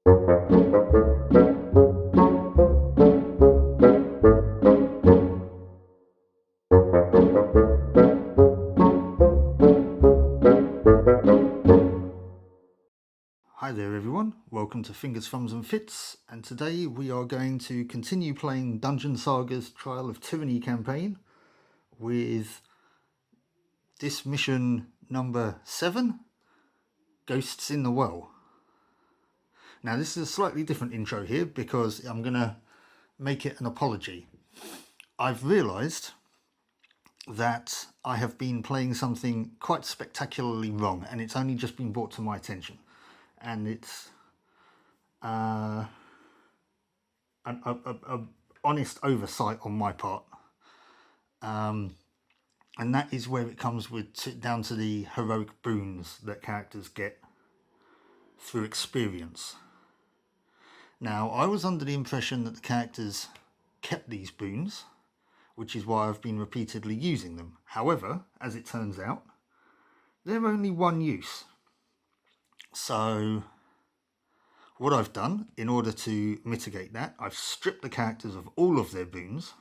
Hi there everyone, welcome to Fingers, Thumbs and Fits, and today we are going to continue playing Dungeon Saga's Trial of Tyranny campaign with this mission number 7, Ghosts in the Well. Now this is a slightly different intro here because I'm going to make it an apology. I've realised that I have been playing something quite spectacularly wrong and it's only just been brought to my attention, and it's an honest oversight on my part, and that is where it comes down to the heroic boons that characters get through experience. Now, I was under the impression that the characters kept these boons, which is why I've been repeatedly using them. However, as it turns out, they're only one use. So what I've done, in order to mitigate that, I've stripped the characters of all of their boons.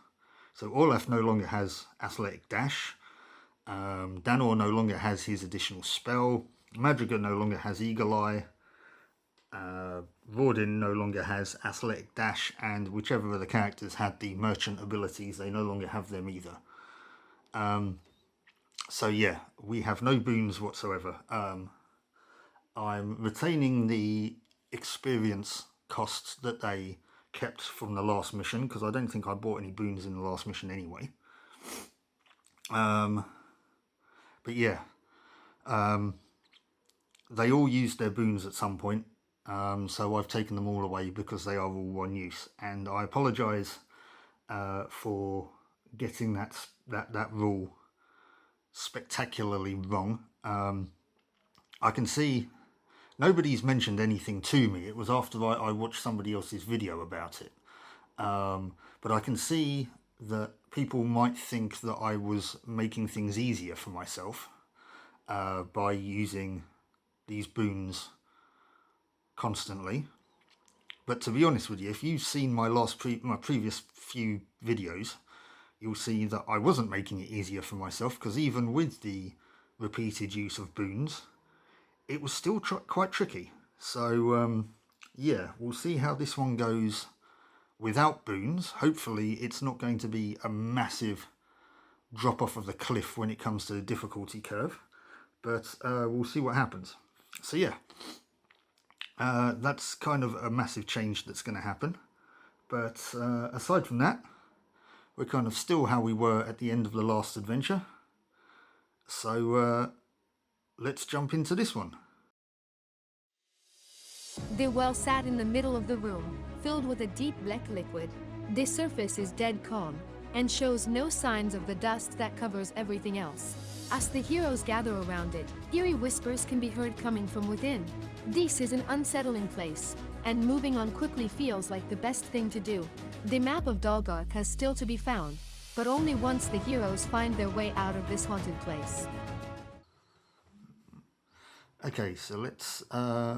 So Olaf no longer has Athletic Dash, Danor no longer has his additional spell, Madrigal no longer has Eagle Eye, Vordin no longer has Athletic Dash, and whichever of the characters had the merchant abilities, they no longer have them either. So yeah, we have no boons whatsoever. I'm retaining the experience costs that they kept from the last mission, because I don't think I bought any boons in the last mission anyway. But yeah, they all used their boons at some point, so I've taken them all away because they are all one use, and I apologise for getting that rule spectacularly wrong. I can see nobody's mentioned anything to me. It was after I watched somebody else's video about it. But I can see that people might think that I was making things easier for myself by using these boons constantly. But to be honest with you, if you've seen my previous few videos, you'll see that I wasn't making it easier for myself, because even with the repeated use of boons, it was still quite tricky. So yeah, we'll see how this one goes without boons. Hopefully it's not going to be a massive drop off of the cliff when it comes to the difficulty curve, but we'll see what happens. So yeah, that's kind of a massive change that's going to happen. But aside from that, we're kind of still how we were at the end of the last adventure. So let's jump into this one. The well sat in the middle of the room, filled with a deep black liquid. The surface is dead calm, and shows no signs of the dust that covers everything else. As the heroes gather around it, eerie whispers can be heard coming from within. This is an unsettling place, and moving on quickly feels like the best thing to do. The map of Dalgarth has still to be found, but only once the heroes find their way out of this haunted place. Okay, so let's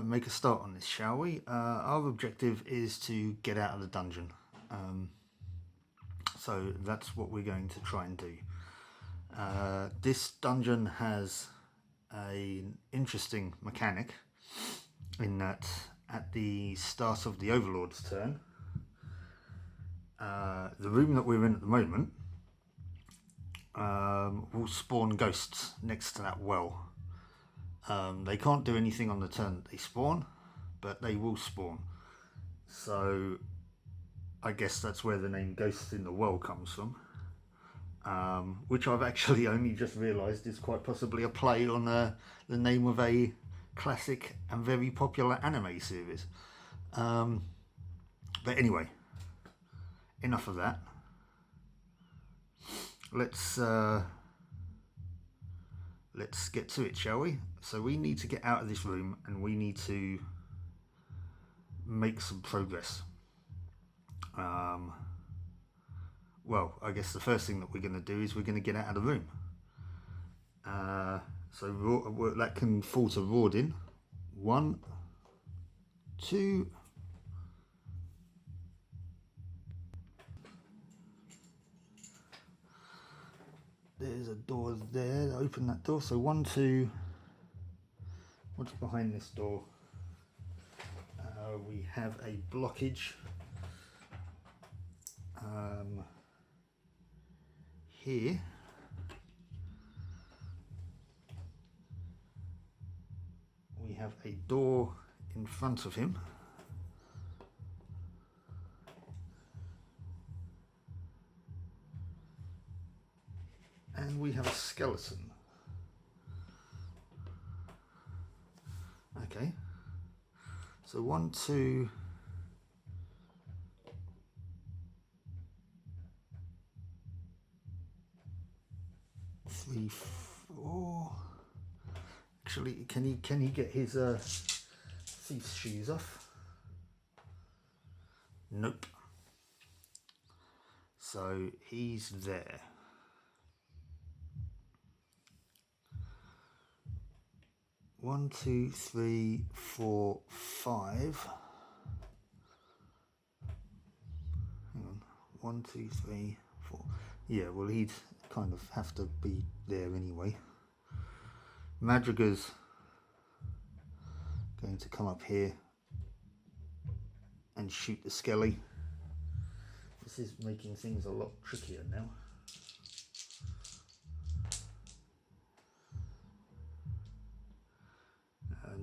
make a start on this, shall we? Our objective is to get out of the dungeon. So that's what we're going to try and do. This dungeon has an interesting mechanic in that at the start of the Overlord's turn, the room that we're in at the moment will spawn ghosts next to that well. They can't do anything on the turn that they spawn, but they will spawn. So I guess that's where the name Ghosts in the Well comes from, which I've actually only just realised is quite possibly a play on the name of a classic and very popular anime series. But anyway, enough of that. Let's get to it, shall we? So we need to get out of this room and we need to make some progress. Well, I guess the first thing that we're going to do is we're going to get out of the room. So that can fall to Rawdin. 1, 2, there's a door there. Open that door. So 1, 2. What's behind this door? We have a blockage here. We have a door in front of him. And we have a skeleton. Okay. So 1, 2, 3, 4. Actually, can he get his thief's shoes off? Nope. So he's there. One, 2, 3, 4, 5. Hang on. 1, 2, 3, 4. Yeah, well, he'd kind of have to be there anyway. Madrigal's going to come up here and shoot the skelly. This is making things a lot trickier now.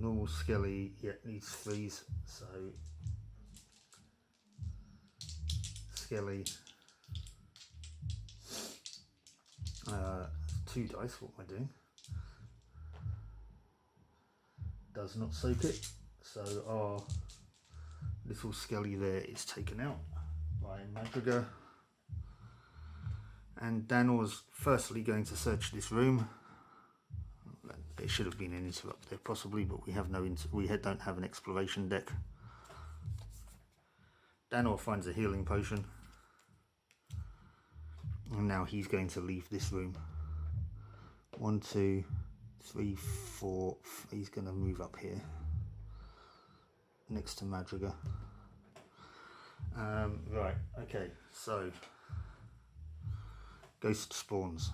Normal skelly, yeah, needs 3s, so skelly, 2 dice, what am I doing? Does not soak it, so our little skelly there is taken out by Madrigal. And Danor's firstly going to search this room. There should have been an interrupt there possibly, but we have don't have an exploration deck. Danor finds a healing potion, and now he's going to leave this room. 1, 2, 3, 4. He's going to move up here next to Madrigal. Right, okay, so ghost spawns.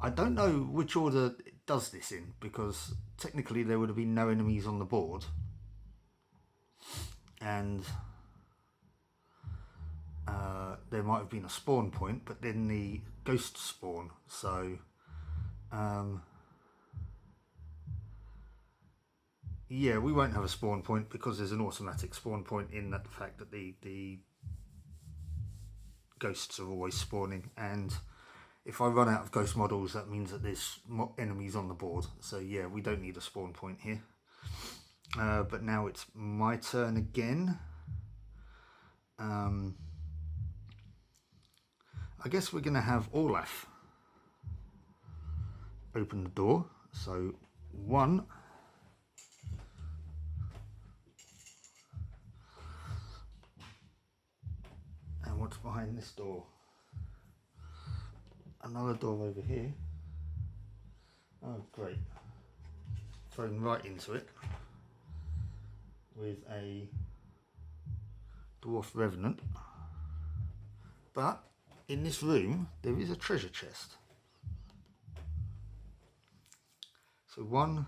I don't know which order it does this in, because technically there would have been no enemies on the board, and there might have been a spawn point, but then the ghost spawn. So yeah, we won't have a spawn point because there's an automatic spawn point in that fact that the ghosts are always spawning, and if I run out of ghost models, that means that there's enemies on the board. So yeah, we don't need a spawn point here. But now it's my turn again. I guess we're going to have Olaf open the door. So 1. And what's behind this door? Another door over here. Oh great. Thrown right into it with a dwarf revenant. But in this room there is a treasure chest. So 1,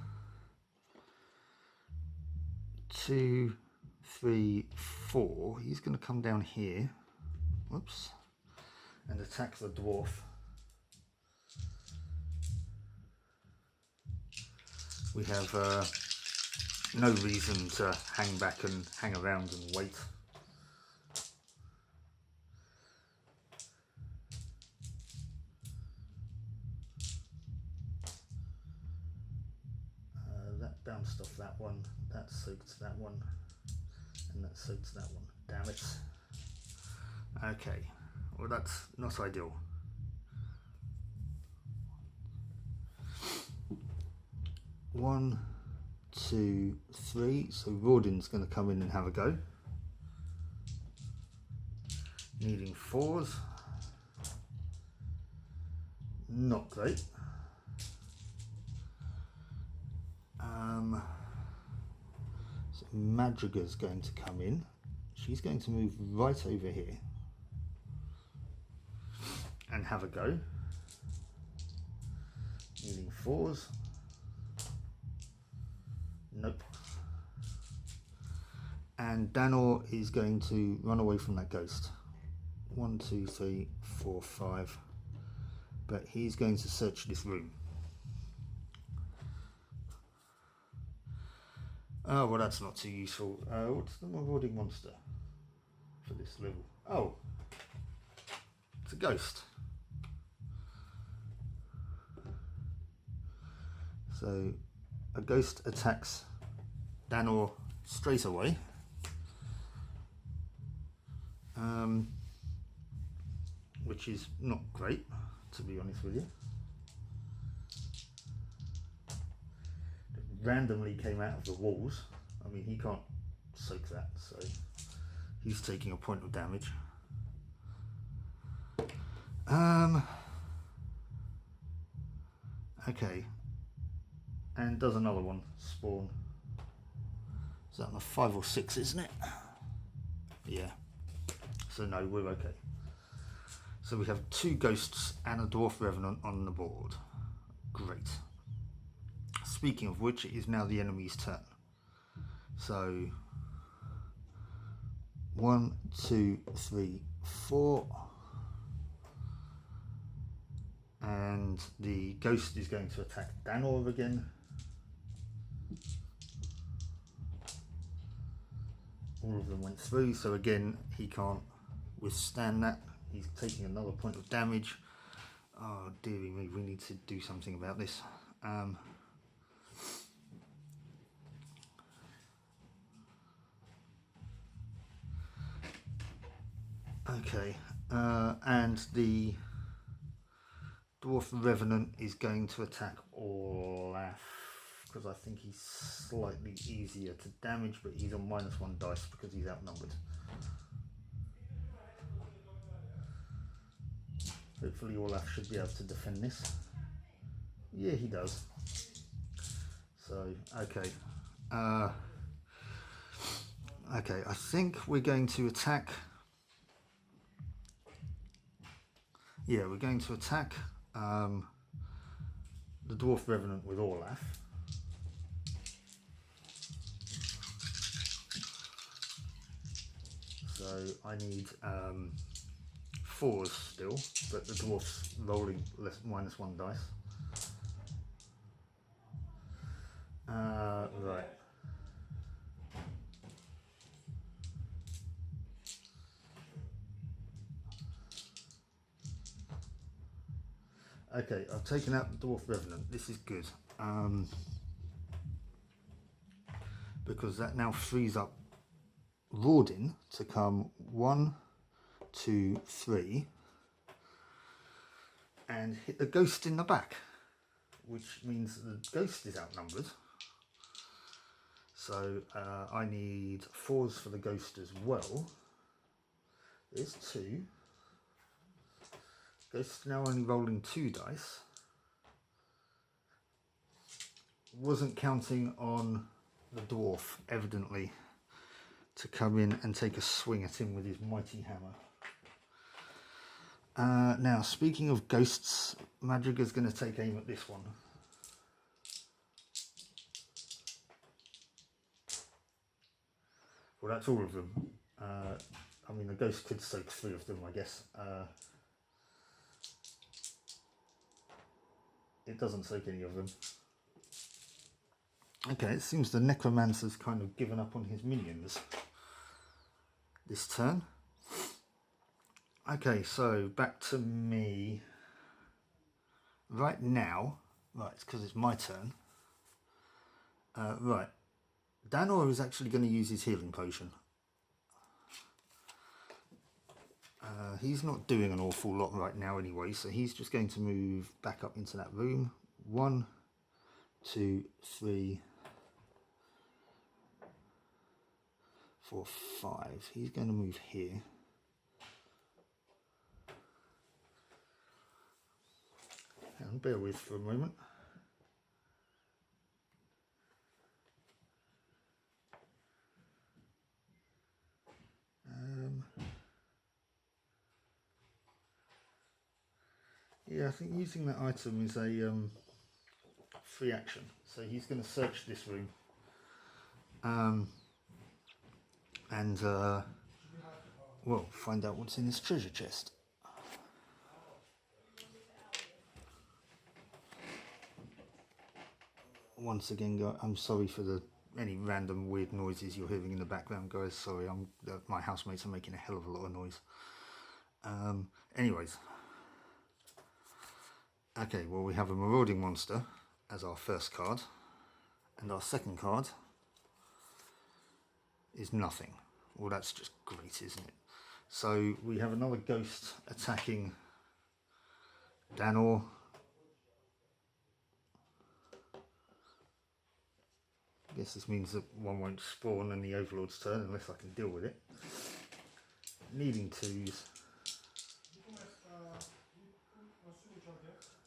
2, 3, 4. He's going to come down here. Whoops. And attack the dwarf. We have no reason to hang back and hang around and wait. That bounced off that one, that soaked that one, and that soaked that one. Damn it. Okay, well that's not ideal. One, 2, 3. So Rawdin's going to come in and have a go. Needing 4s. Not great. So Madrigal's going to come in, she's going to move right over here and have a go. Needing 4s. Nope. And Danor is going to run away from that ghost. 1, 2, 3, 4, 5. But he's going to search this room. Oh, well, that's not too useful. What's the marauding monster for this level? Oh, it's a ghost. So a ghost attacks Danor straight away. Which is not great, to be honest with you. It randomly came out of the walls. I mean, he can't soak that, so he's taking a point of damage. Okay. And does another one spawn. Is that on a 5 or 6, isn't it? Yeah. So no, we're okay. So we have 2 ghosts and a dwarf revenant on the board. Great. Speaking of which, it is now the enemy's turn. So 1, 2, 3, 4. And the ghost is going to attack Danor again. All of them went through, so again he can't withstand that. He's taking another point of damage. Oh dearie me, we need to do something about this. Okay, and the dwarf revenant is going to attack Olaf, because I think he's slightly easier to damage, but he's on -1 dice because he's outnumbered. Hopefully Olaf should be able to defend this. Yeah, he does. So, okay. Okay, I think we're going to attack. Yeah, we're going to attack the dwarf revenant with Olaf. So I need 4s still, but the dwarf's rolling -1 dice. Right. Okay, I've taken out the dwarf revenant. This is good, because that now frees up Rawdin to come 1, 2, 3 and hit the ghost in the back, which means the ghost is outnumbered. So I need 4s for the ghost as well. There's 2. Ghost now only rolling 2 dice. Wasn't counting on the dwarf, evidently, to come in and take a swing at him with his mighty hammer. Now, speaking of ghosts, Madrigal's going to take aim at this one. Well, that's all of them. I mean, the ghost could soak 3 of them, I guess. It doesn't soak any of them. Okay, it seems the necromancer's kind of given up on his minions this turn. Okay, so back to me. Right now, right, it's because it's my turn. Right, Danor is actually going to use his healing potion. He's not doing an awful lot right now anyway, so he's just going to move back up into that room. 1, 2, 3, 4, 5. He's going to move here. And bear with for a moment. Yeah, I think using that item is a free action. So he's going to search this room. And well, find out what's in this treasure chest. Once again, I'm sorry for any random weird noises you're hearing in the background, guys. Sorry, my housemates are making a hell of a lot of noise. Anyways, okay, well, we have a marauding monster as our first card, and our second card is nothing. Well, that's just great, isn't it? So we have another ghost attacking Danor. I guess this means that one won't spawn in the Overlord's turn unless I can deal with it. Needing twos.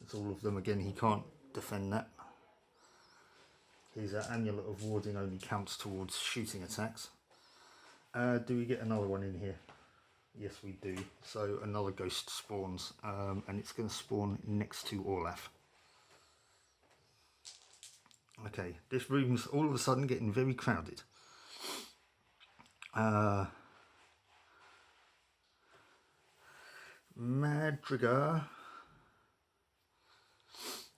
It's all of them again, he can't defend that. His amulet of warding only counts towards shooting attacks. Do we get another one in here? Yes, we do. So another ghost spawns, and it's going to spawn next to Olaf. Okay, this room's all of a sudden getting very crowded. Madrigal.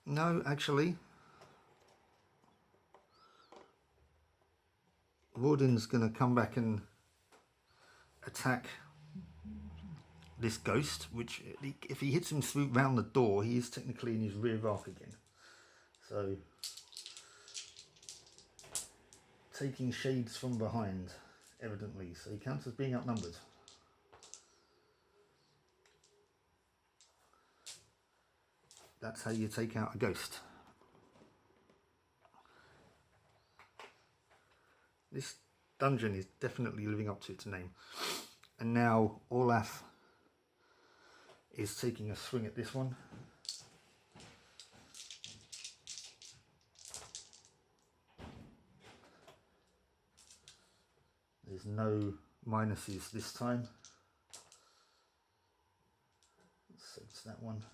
No, actually. Warden's going to come back and attack this ghost, which if he hits him through round the door, he is technically in his rear arc again. So, taking shades from behind, evidently, so he counts as being outnumbered. That's how you take out a ghost. This dungeon is definitely living up to its name. And now Olaf is taking a swing at this one. There's no minuses this time. So it's that one.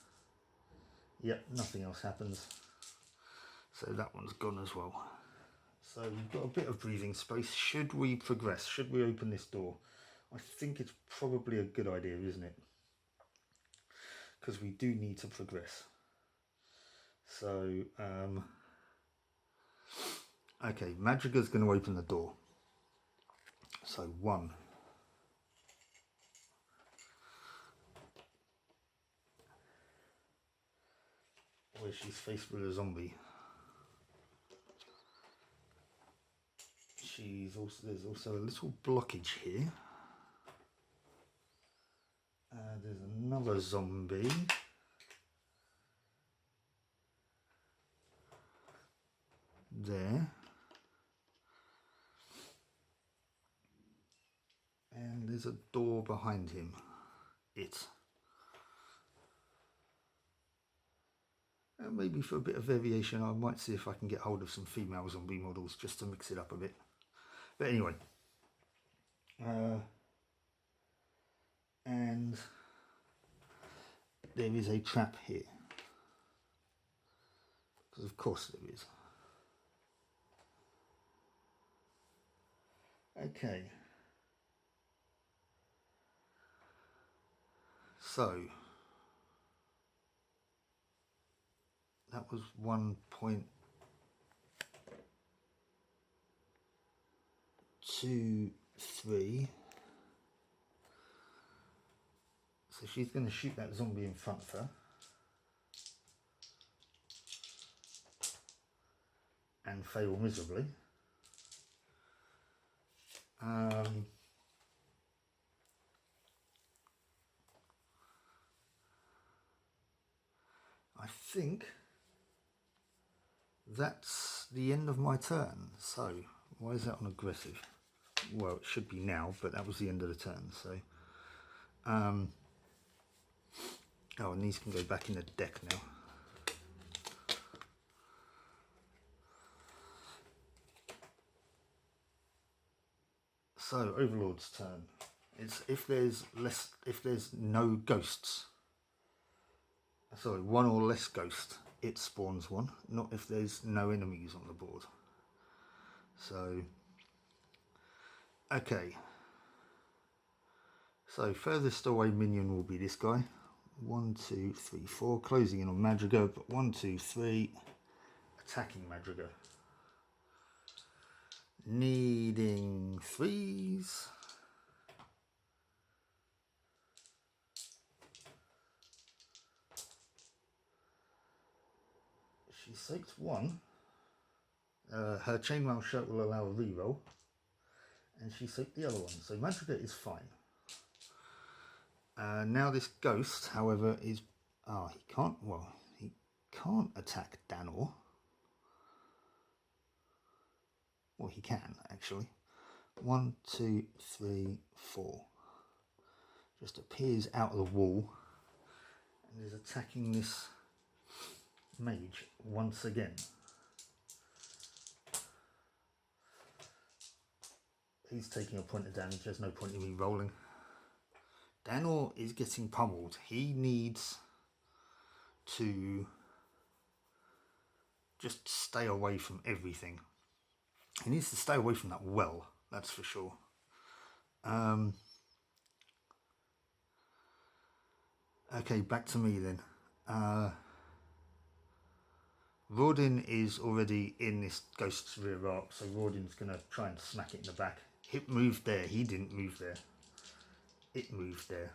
Yep, nothing else happens. So that one's gone as well. So we've got a bit of breathing space. Should we progress? Should we open this door? I think it's probably a good idea, isn't it? Because we do need to progress. So, okay, Madrigal's going to open the door. So 1. Where she's faced with a zombie. There's also a little blockage here. There's another zombie. There. And there's a door behind him. And maybe for a bit of variation, I might see if I can get hold of some female zombie models just to mix it up a bit. But anyway. And there is a trap here. Because of course there is. Okay. So that was 1.23. So she's going to shoot that zombie in front of her. And fail miserably. I think that's the end of my turn. So why is that on aggressive? Well, it should be now, but that was the end of the turn. So oh, and these can go back in the deck now. So Overlord's turn. It's if there's no ghosts sorry, one or less ghost, it spawns one, not if there's no enemies on the board. So, okay. So furthest away minion will be this guy. 1, 2, 3, 4, closing in on Madrigal, but 1, 2, 3, attacking Madrigal. Needing 3s. She soaked 1. Her chainmail shirt will allow a reroll, and she soaked the other one, so Madrigal is fine. Now this ghost, however, is... he can't attack Danor. Well, he can, actually. 1, 2, 3, 4. Just appears out of the wall and is attacking this mage once again. He's taking a point of damage, there's no point in me rolling. Danor is getting pummeled. He needs to just stay away from everything. He needs to stay away from that well, that's for sure. Okay, back to me then. Rawdin is already in this ghost's rear arc, so Rawdin's going to try and smack it in the back. It moved there, he didn't move there. It moved there.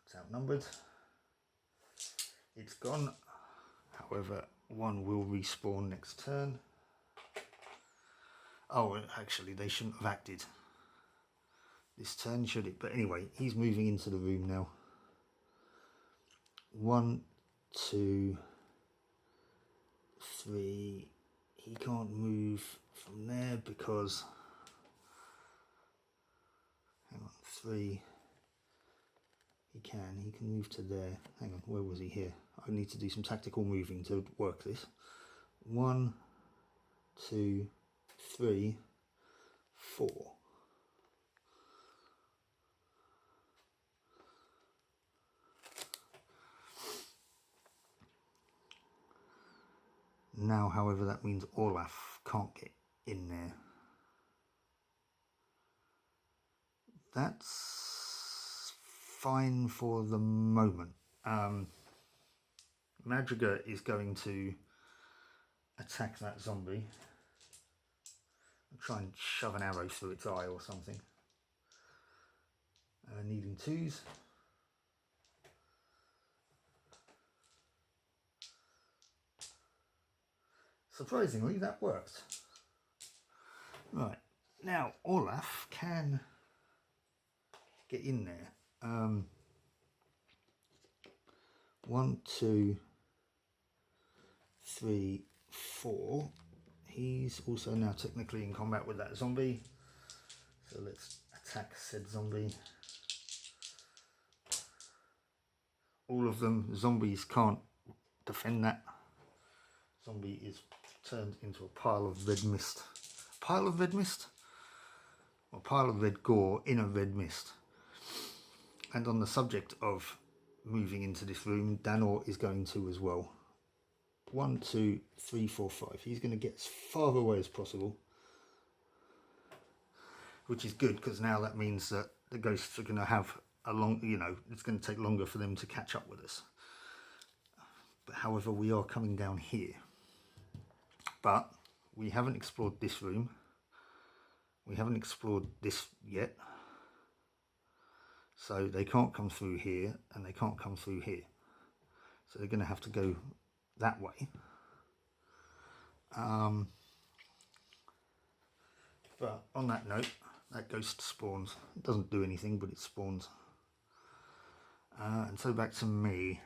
It's outnumbered. It's gone. However, one will respawn next turn. Oh, actually, they shouldn't have acted this turn, should it? But anyway, he's moving into the room now. 1, 2, 3. He can't move from there because... Hang on, 3. He can move to there. Hang on, where was he here? I need to do some tactical moving to work this. 1, 2, 3, 4. Now, however, that means Olaf can't get in there. That's fine for the moment. Madrigal is going to attack that zombie. I'll try and shove an arrow through its eye or something. Needing 2s. Surprisingly, that worked. Right, now Olaf can get in there. 1, 2, 3, 4. He's also now technically in combat with that zombie. So let's attack said zombie. All of them. Zombies can't defend that. Zombie is turned into a pile of red mist. Pile of red mist? Or pile of red gore in a red mist. And on the subject of moving into this room, Danor is going to as well. 1, 2, 3, 4, 5. He's going to get as far away as possible. Which is good, because now that means that the ghosts are going to have a long, it's going to take longer for them to catch up with us. But however, we are coming down here. But we haven't explored this room. We haven't explored this yet. So they can't come through here, and they can't come through here. So they're going to have to go that way. But on that note, that ghost spawns. It doesn't do anything, but it spawns. And so back to me.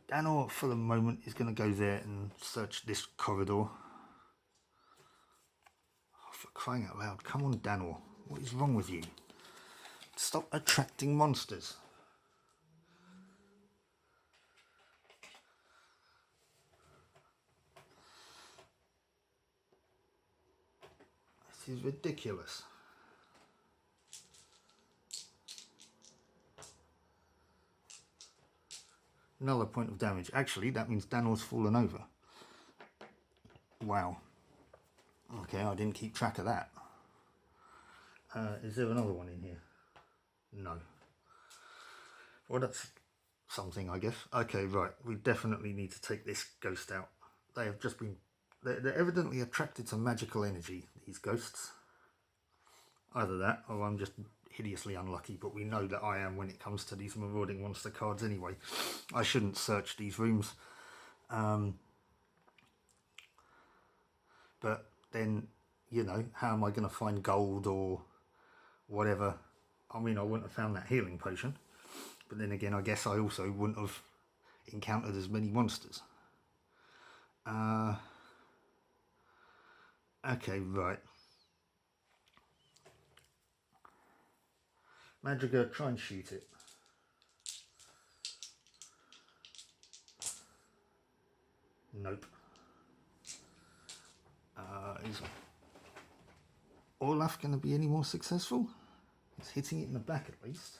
Danor, for the moment, is going to go there and search this corridor. Oh, for crying out loud. Come on, Danor. What is wrong with you? Stop attracting monsters. This is ridiculous. Another point of damage. Actually, that means Danor's fallen over. Wow. Okay, I didn't keep track of that. Is there another one in here? No. Well, that's something, I guess. Okay, right. We definitely need to take this ghost out. They have just been... They're evidently attracted to magical energy, these ghosts. Either that, or I'm just hideously unlucky, but we know that I am when it comes to these marauding monster cards anyway. I shouldn't search these rooms. But then, you know, how am I going to find gold or whatever? I mean, I wouldn't have found that healing potion. But then again, I guess I also wouldn't have encountered as many monsters. Okay, right. Madrigal, try and shoot it. Nope. Is Olaf going to be any more successful? He's hitting it in the back at least.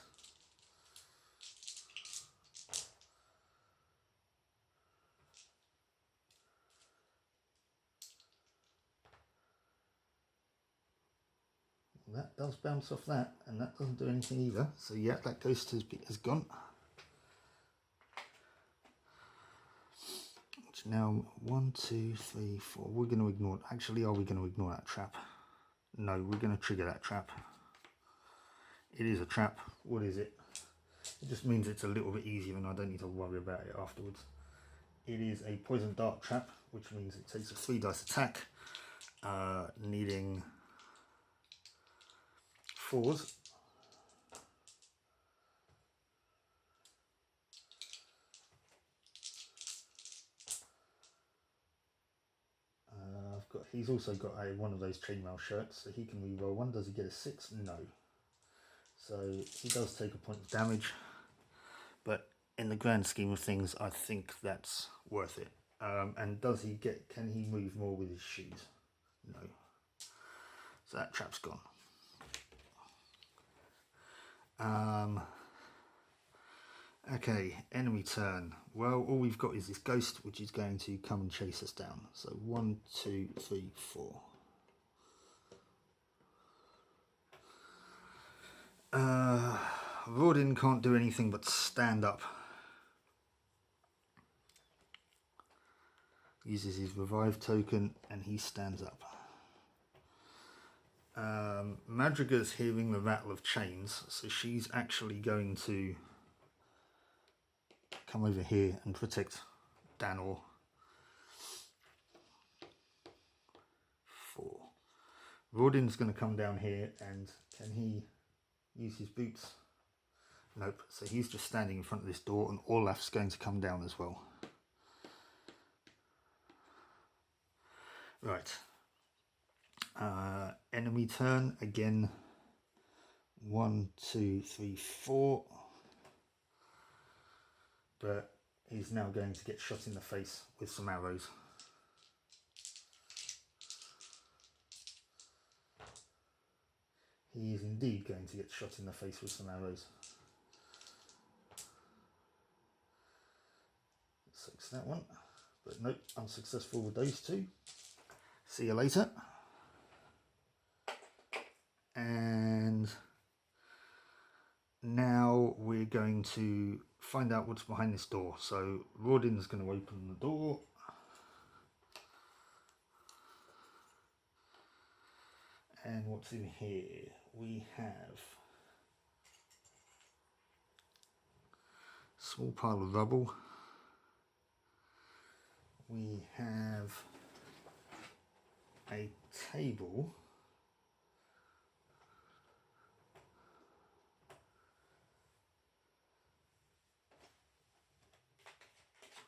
That does bounce off that, and that doesn't do anything either. So yeah, that ghost has gone. Now 1, 2, 3, 4. We're going to ignore. Actually, are we going to ignore that trap? No, we're going to trigger that trap. It is a trap. What is it? It just means it's a little bit easier, and I don't need to worry about it afterwards. It is a poison dart trap, which means it takes a 3 dice attack, needing 4s. He's also got one of those chainmail shirts, so he can reroll one. Does he get a 6? No. So he does take a point of damage, but in the grand scheme of things, I think that's worth it. And does he get? Can he move more with his shoes? No. So that trap's gone. Okay, enemy turn. Well, all we've got is this ghost, which is going to come and chase us down. So 1, 2, 3, 4. Rodin can't do anything but stand up. Uses his revive token and he stands up. Madrigal's hearing the rattle of chains, so she's actually going to come over here and protect Danor. 4. Rodin's going to come down here, and can he use his boots? Nope, so he's just standing in front of this door, and Olaf's going to come down as well. Right. Enemy turn again. 1, 2, 3, 4. But he's now going to get shot in the face with some arrows. He is indeed going to get shot in the face with some arrows. Soaks that one. But nope, unsuccessful with those two. See you later. And now we're going to find out what's behind this door. So Rodin's going to open the door. And what's in here? We have a small pile of rubble. We have a table.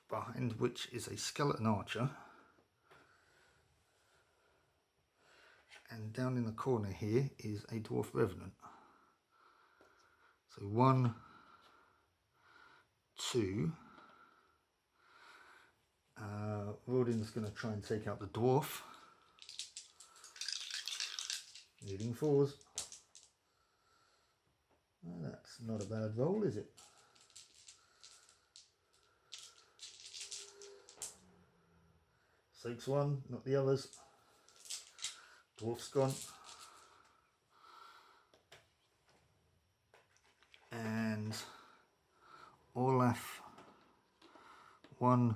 Behind which is a skeleton archer. And down in the corner here is a dwarf revenant. So 1, 2. Rodin's going to try and take out the dwarf. Needing 4s. Well, that's not a bad roll, is it? Soaks 1, not the others. Dwarf's gone. And Olaf, 1,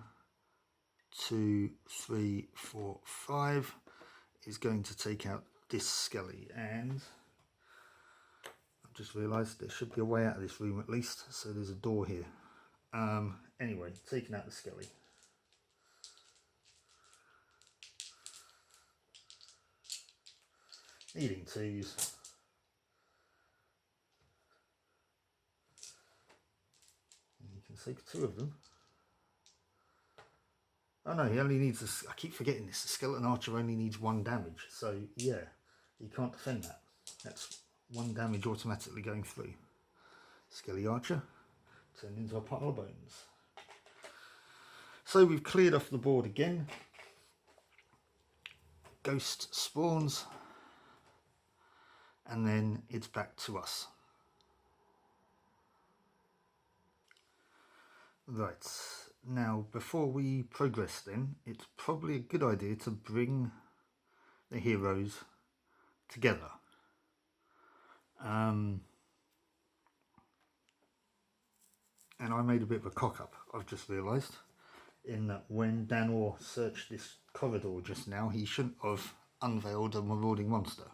2, 3, 4, 5 is going to take out this skelly, and I've just realised there should be a way out of this room at least, so there's a door here. Anyway, taking out the skelly. Needing 2s. And you can take 2 of them. Oh no, he only needs I keep forgetting this. The skeleton archer only needs 1 damage. So yeah, he can't defend that. That's 1 damage automatically going through. Skelly archer turned into a pile of bones. So we've cleared off the board again. Ghost spawns. And then it's back to us. Right. Now, before we progress then, it's probably a good idea to bring the heroes together. And I made a bit of a cock-up, I've just realised, in that when Danor searched this corridor just now, he shouldn't have unveiled a marauding monster.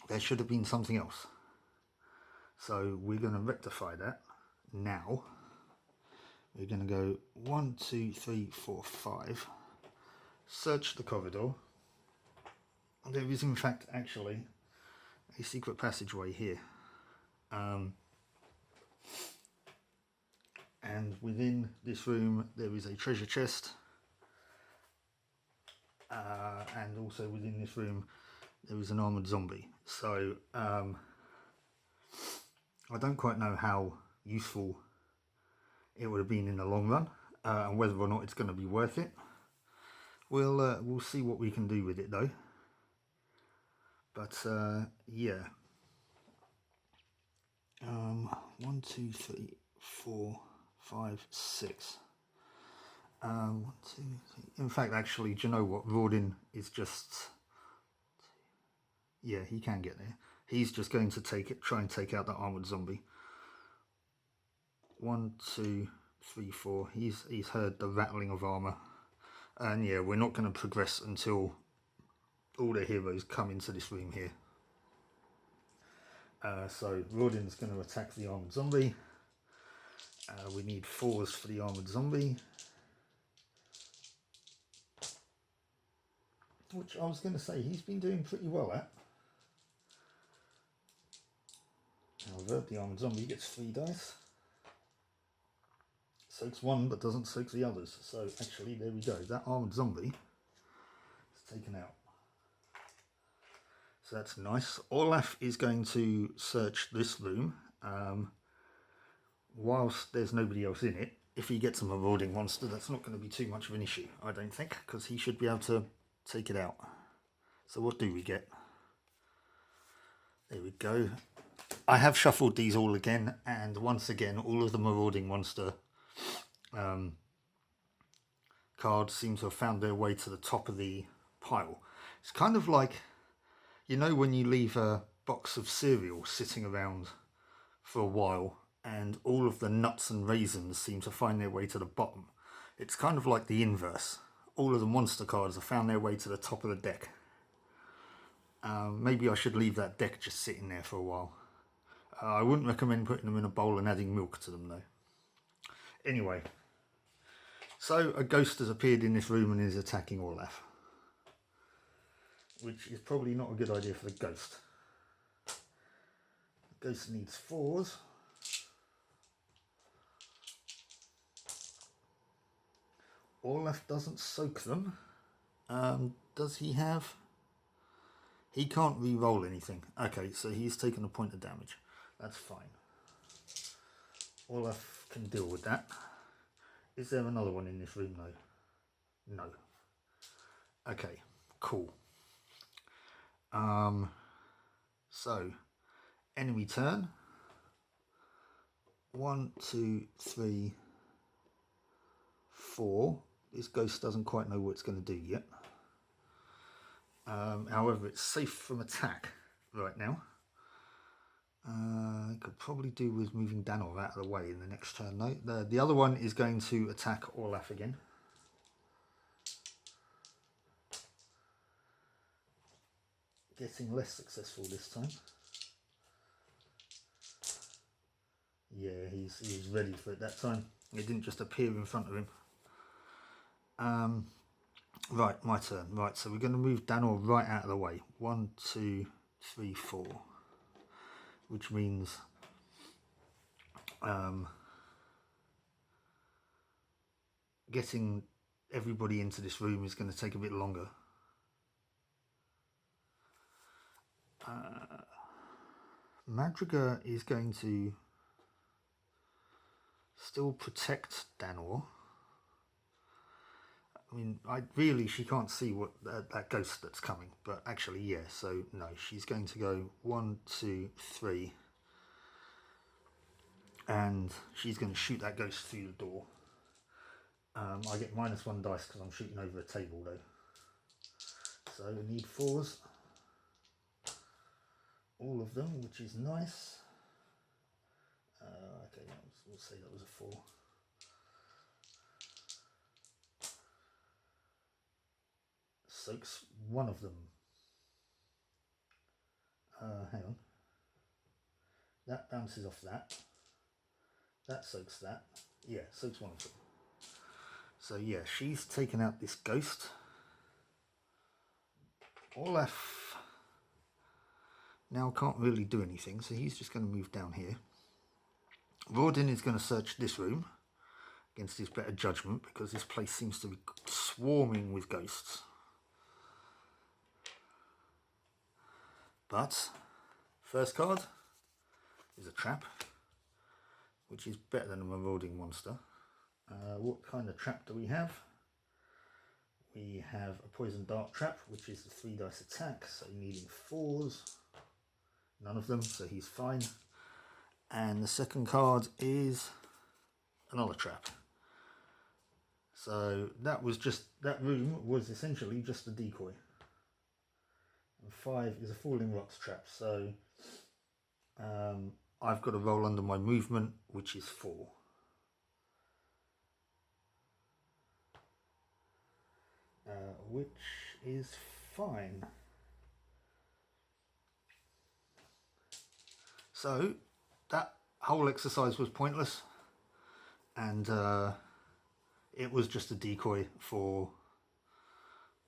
There should have been something else. So we're going to rectify that now. We're going to go 1, 2, 3, 4, 5. Search the corridor. There is in fact actually a secret passageway here. And within this room there is a treasure chest. And also within this room there is an armoured zombie. So I don't quite know how useful it would have been in the long run, and whether or not it's going to be worth it. We'll see what we can do with it though. But yeah. 1, 2, 3, 4, 5, 6. 1, 2, 3. In fact, actually, do you know what? Rawdin is just... Yeah, he can get there. He's just going to try and take out that armoured zombie. 1, 2, 3, 4. He's heard the rattling of armour. And yeah, we're not going to progress until all the heroes come into this room here. So Rawdin's going to attack the armoured zombie. We need 4s for the armoured zombie. Which I was going to say, he's been doing pretty well at. However, the armoured zombie gets 3 dice. Soaks 1 but doesn't soak the others. So actually, there we go. That armoured zombie is taken out. So that's nice. Olaf is going to search this room. Whilst there's nobody else in it, if he gets a marauding monster, that's not going to be too much of an issue, I don't think, because he should be able to take it out. So what do we get? There we go. I have shuffled these all again, and once again, all of the marauding monster cards seem to have found their way to the top of the pile. It's kind of like, you know, when you leave a box of cereal sitting around for a while and all of the nuts and raisins seem to find their way to the bottom. It's kind of like the inverse. All of the monster cards have found their way to the top of the deck. Maybe I should leave that deck just sitting there for a while. I wouldn't recommend putting them in a bowl and adding milk to them though. Anyway, so a ghost has appeared in this room and is attacking Olaf, which is probably not a good idea for the ghost. The ghost needs 4s. Olaf doesn't soak them. Does he have? He can't re-roll anything. Okay, so he's taken a point of damage. That's fine. Olaf can deal with that. Is there another one in this room though? No. Okay, cool. So, enemy turn. 1, 2, 3, 4. This ghost doesn't quite know what it's going to do yet. However, it's safe from attack right now. I could probably do with moving Danor out of the way in the next turn though. The other one is going to attack Olaf again. Getting less successful this time. Yeah, he's ready for it that time. It didn't just appear in front of him. Right, my turn. Right, so we're going to move Danor right out of the way. 1, 2, 3, 4. Which means getting everybody into this room is going to take a bit longer. Madriga is going to still protect Danor. I mean, she can't see what that ghost that's coming, but actually, yeah, so no, she's going to go 1, 2, 3, and she's going to shoot that ghost through the door. I get -1 dice because I'm shooting over a table though. So I need 4s. All of them, which is nice. Okay, we'll say that was a 4. Soaks one of them. Hang on. That bounces off that. That soaks that. Yeah, soaks one of them. So yeah, she's taken out this ghost. Olaf now can't really do anything, so he's just going to move down here. Rawdin is going to search this room against his better judgment because this place seems to be swarming with ghosts. But first card is a trap, which is better than a marauding monster. What kind of trap do we have? We have a poison dart trap, which is a 3 dice attack, so needing 4s. None of them, so he's fine. And the second card is another trap. So that room was essentially just a decoy. And 5 is a falling rocks trap, so I've got to roll under my movement, which is 4. Which is fine. So that whole exercise was pointless, and it was just a decoy for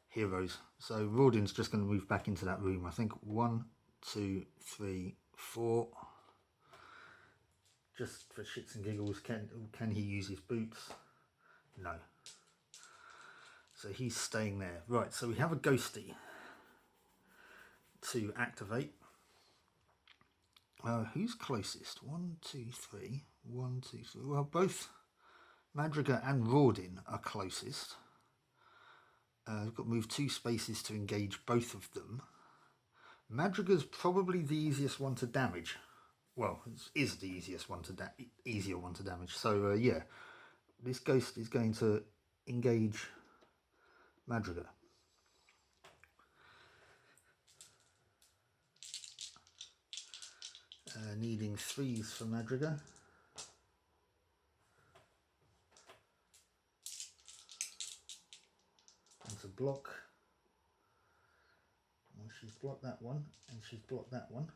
heroes. So Rawdin's just going to move back into that room. I think 1, 2, 3, 4. Just for shits and giggles, can he use his boots? No. So he's staying there. Right, so we have a ghosty to activate. Who's closest? 1, 2, 3. 1, 2, 3. Well, both Madriga and Rawdin are closest. We've got to move 2 spaces to engage both of them. Madriga's probably the easiest one to damage. Well, it is the easiest one to easier one to damage. So yeah, this ghost is going to engage Madriga. Needing 3s for Madriga. And to block. Well, she's blocked that one, and she's blocked that one.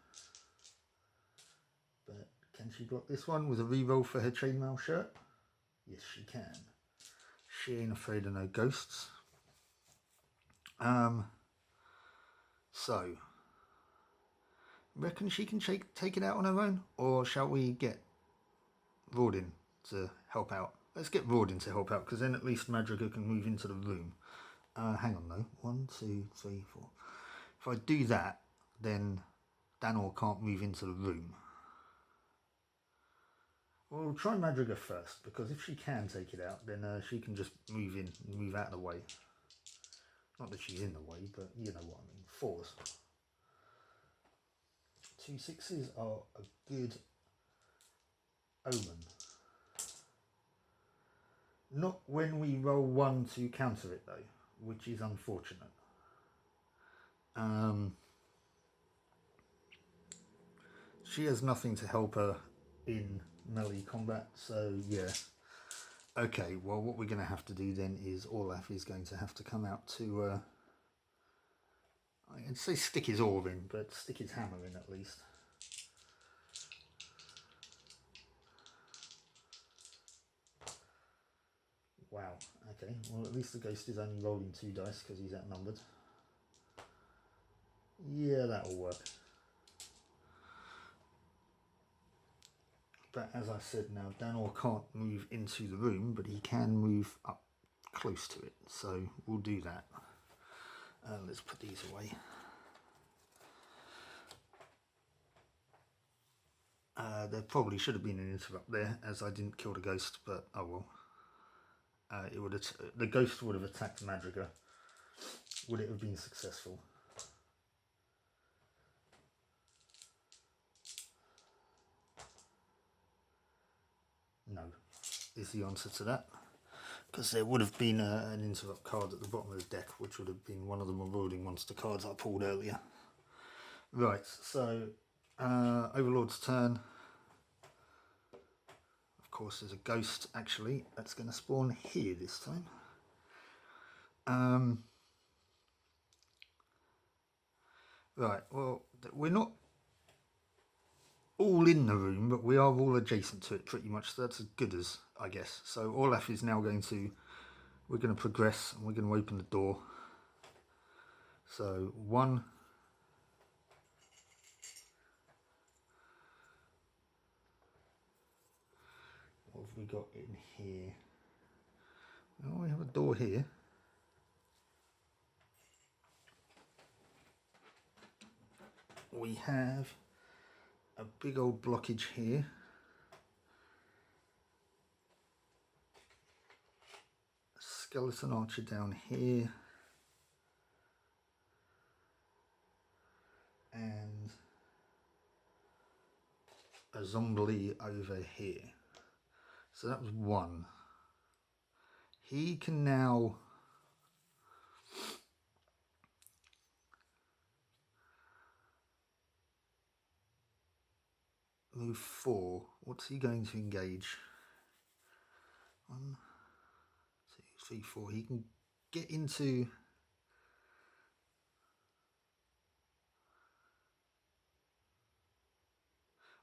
But can she block this one with a reroll for her chainmail shirt? Yes, she can. She ain't afraid of no ghosts. So, reckon she can take it out on her own, or shall we get Rawdin to help out? Let's get Rawdin to help out, because then at least Madriga can move into the room. Hang on though, 1, 2, 3, 4. If I do that, then Danor can't move into the room. Well, we'll try Madriga first, because if she can take it out, then she can just move in and move out of the way. Not that she's in the way, but you know what I mean. 4s. 2 6s are a good omen. Not when we roll 1 to counter it though, which is unfortunate. She has nothing to help her in melee combat, so yeah. Okay, well what we're going to have to do then is Olaf is going to have to come out to, I'd say stick his orb in, but stick his hammer in at least. Wow, okay, well at least the ghost is only rolling 2 dice because he's outnumbered. Yeah, that'll work. But as I said now, Danor can't move into the room, but he can move up close to it, so we'll do that. Let's put these away. There probably should have been an interrupt there, as I didn't kill the ghost, but oh well. It would the ghost would have attacked Madriga. Would it have been successful? No, is the answer to that. Because there would have been an interrupt card at the bottom of the deck, which would have been one of the marauding monster cards I pulled earlier. Right, so Overlord's turn. Of course, there's a ghost actually that's going to spawn here this time. Right, well, we're not all in the room, but we are all adjacent to it pretty much, so that's as good as, I guess. So Olaf is now going to, we're going to progress and we're going to open the door. So 1, what have we got in here? Well, we have a door here. We have a big old blockage here. A skeleton archer down here. And a zombie over here. So that was 1. He can now move 4. What's he going to engage? 1, 2, 3, 4. He can get into...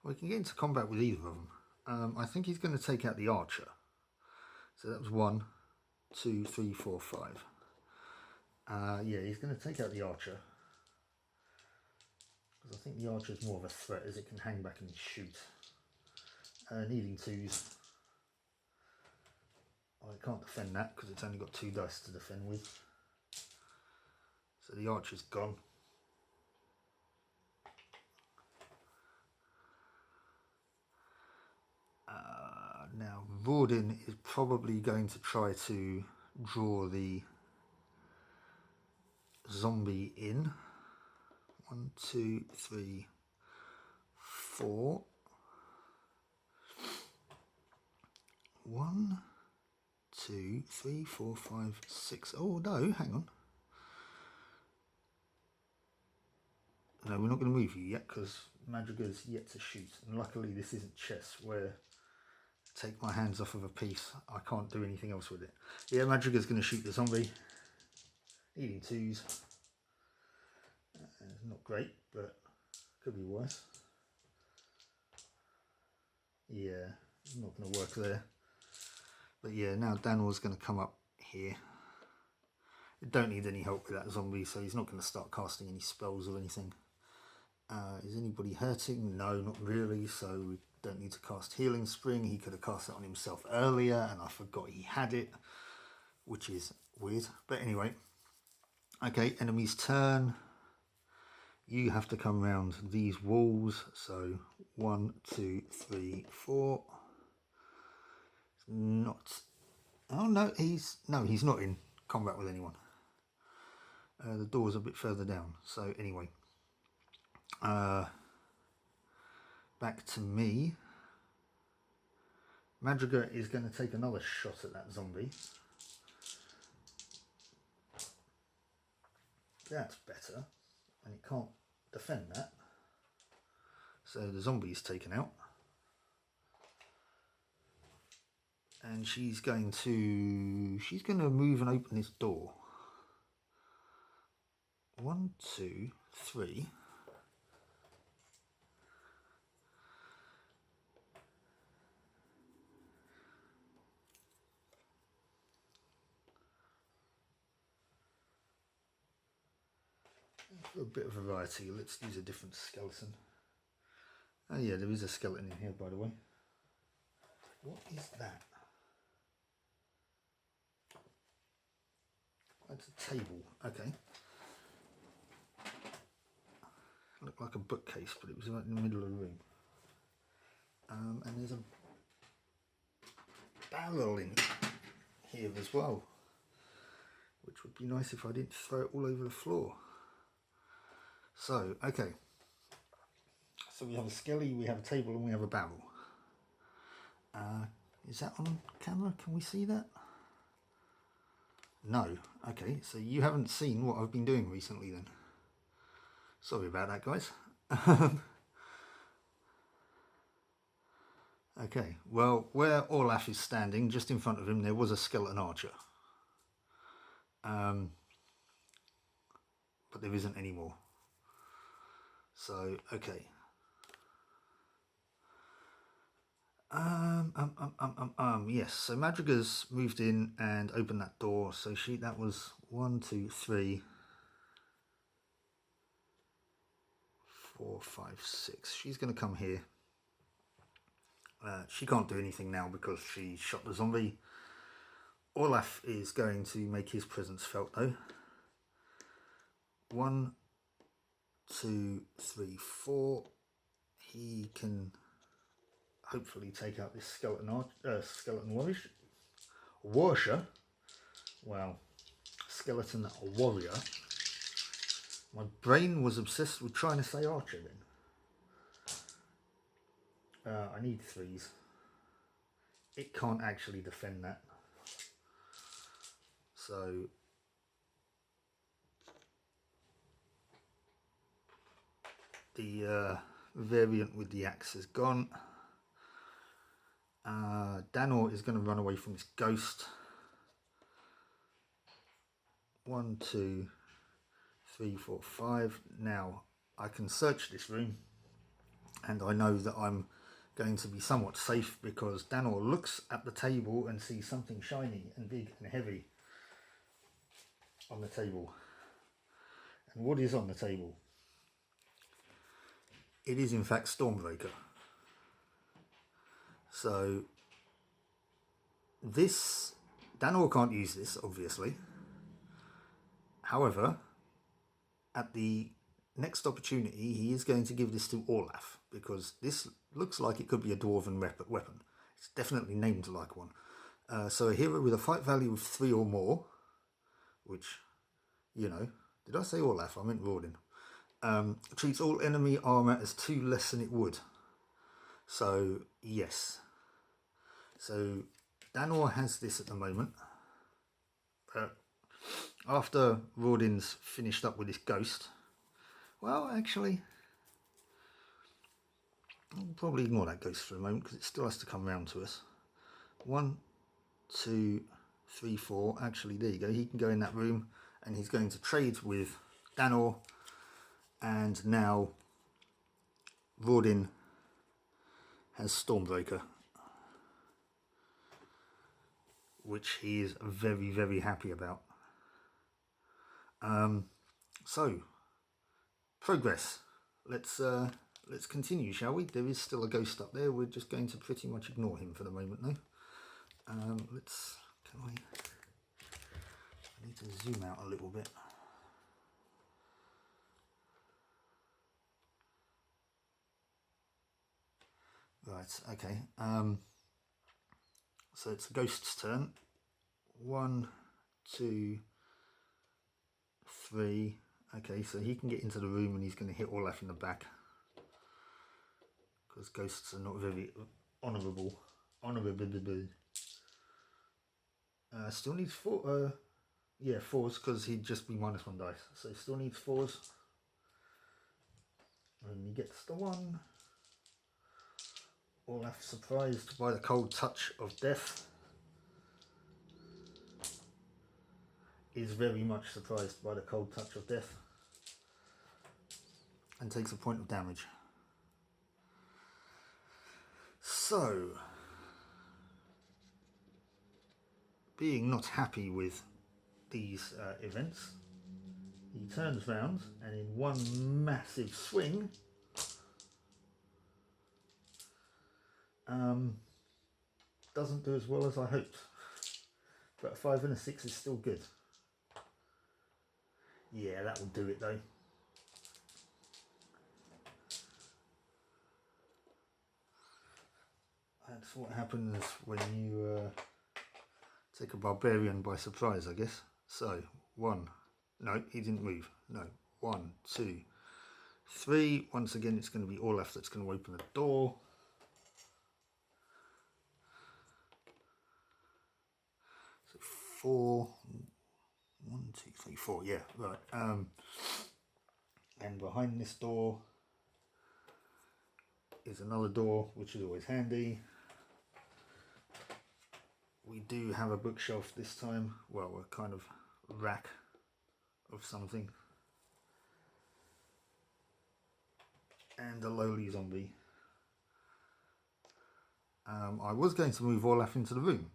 Well, he can get into combat with either of them. I think he's going to take out the archer. So that was 1, 2, 3, 4, 5. Yeah, he's going to take out the archer. Because I think the archer is more of a threat as it can hang back and shoot. Needing 2s. Well, I can't defend that because it's only got 2 dice to defend with. So the archer's gone. Now Rawdin is probably going to try to draw the zombie in. 1, 2, 3, 4. 1, 2, 3, 4, 5, 6. Oh no, hang on. No, we're not going to move you yet because Madriga's yet to shoot. And luckily this isn't chess where take my hands off of a piece. I can't do anything else with it. Yeah, Madriga's going to shoot the zombie. Needing 2s. Not great, but could be worse. Yeah, not going to work there. But yeah, now Danor's going to come up here. You don't need any help with that zombie, so he's not going to start casting any spells or anything. Is anybody hurting? No, not really, so we don't need to cast Healing Spring. He could have cast it on himself earlier, and I forgot he had it, which is weird. But anyway, okay, enemy's turn. You have to come around these walls, so 1, 2, 3, 4. Not... Oh, no, he's not in combat with anyone. The door's a bit further down, so anyway. back to me. Madrigal is going to take another shot at that zombie. That's better, and it can't defend that. So the zombie is taken out. And she's going to move and open this door. 1, 2, 3. For a bit of variety, let's use a different skeleton. Oh yeah, there is a skeleton in here, by the way. What is that? That's a table. Okay. Looked like a bookcase, but it was right in the middle of the room. And there's a barrel in here as well, which would be nice if I didn't throw it all over the floor. So, okay. So we have a skelly, we have a table, and we have a barrel. Is that on camera? Can we see that? No. Okay, so you haven't seen what I've been doing recently then. Sorry about that, guys. Okay, well, where Olaf is standing, just in front of him, there was a skeleton archer. But there isn't anymore. So, okay. Yes, so Madrigal's moved in and opened that door. So that was 1, 2, 3, 4, 5, 6. She's going to come here. She can't do anything now because she shot the zombie. Olaf is going to make his presence felt though. 1, 2, 3, 4. He can hopefully take out this skeleton warrior. Wow, skeleton warrior. My brain was obsessed with trying to say archer then. I need 3s. It can't actually defend that. So the variant with the axe is gone. Danor is going to run away from this ghost. 1, 2, 3, 4, 5. Now I can search this room and I know that I'm going to be somewhat safe because Danor looks at the table and sees something shiny and big and heavy on the table. And what is on the table? It is in fact Stormbreaker. So this, Danor can't use this obviously. However, at the next opportunity he is going to give this to Olaf because this looks like it could be a dwarven weapon. It's definitely named like one. So a hero with a fight value of 3 or more, which, you know, did I say Olaf? I meant Rawdin. Treats all enemy armor as 2 less than it would. So yes. So Danor has this at the moment. After Rawdin's finished up with this ghost, well, actually, I'll probably ignore that ghost for a moment because it still has to come round to us. 1, 2, 3, 4. Actually, there you go. He can go in that room and he's going to trade with Danor. And now Rawdin has Stormbreaker, which he is very, very happy about. So progress. Let's continue, shall we? There is still a ghost up there. We're just going to pretty much ignore him for the moment, though. I need to zoom out a little bit. Right, okay. So it's the ghost's turn. 1, 2, 3. Okay, so he can get into the room and he's going to hit Olaf in the back. because ghosts are not very honourable. Still needs 4. Yeah, 4s because he'd just be -1 dice. So still needs 4s. And he gets the 1. Olaf surprised by the cold touch of death. Is very much surprised by the cold touch of death. And takes a point of damage. So, being not happy with these events, he turns round and in one massive swing doesn't do as well as I hoped, but a 5 and a 6 is still good. Yeah, that will do it though. That's what happens when you take a barbarian by surprise, I guess. So 1, no, he didn't move. No, 1, 2, 3. Once again, it's going to be Olaf that's going to open the door. So 4, 1, 2, 3, 4. Yeah, right. And behind this door is another door, which is always handy. We do have a bookshelf this time. Well, a kind of rack of something. And a lowly zombie. I was going to move Olaf into the room,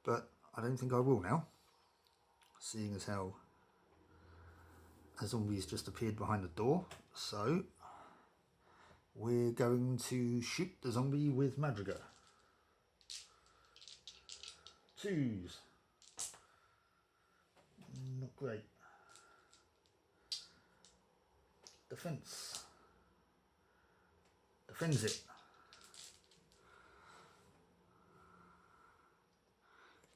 but I don't think I will now, seeing as how a zombie's just appeared behind the door. So we're going to shoot the zombie with Madrigal. 2s. Not great. Defense. Defends it.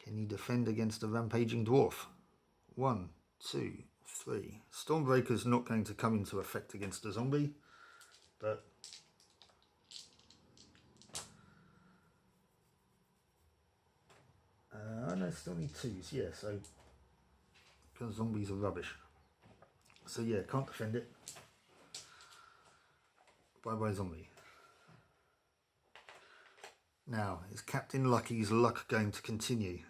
Can you defend against a rampaging dwarf? 1, 2, 3. Stormbreaker's not going to come into effect against a zombie, but no, still need 2s. Yeah, so because zombies are rubbish. So yeah, can't defend it. Bye bye zombie. Now, is Captain Lucky's luck going to continue?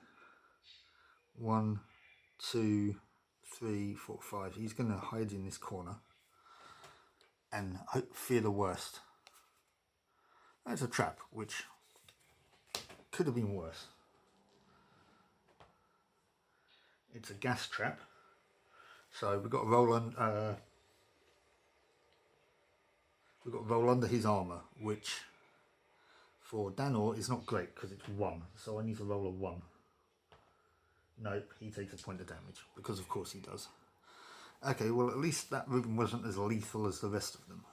1, 2, 3, 4, 5. He's going to hide in this corner and fear the worst. That's a trap, which could have been worse. It's a gas trap, so we've got to roll on. We've got to roll under his armour, which for Danor is not great because it's 1. So I need to roll a 1. Nope, he takes a point of damage because of course he does. Okay, well at least that room wasn't as lethal as the rest of them.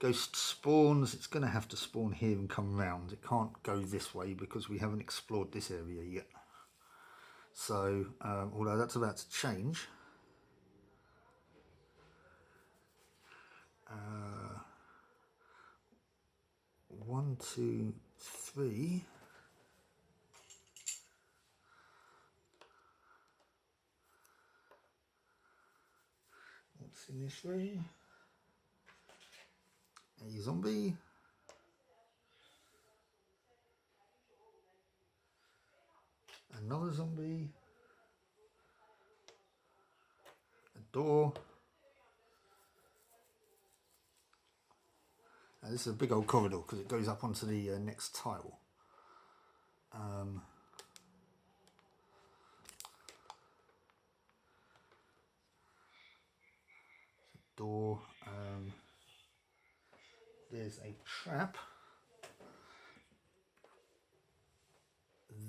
Ghost spawns. It's going to have to spawn here and come round. It can't go this way because we haven't explored this area yet. So, although that's about to change. 1, 2, 3. What's in this room? A zombie. Another zombie. A door. Now this is a big old corridor because it goes up onto the next tile. Door. There's a trap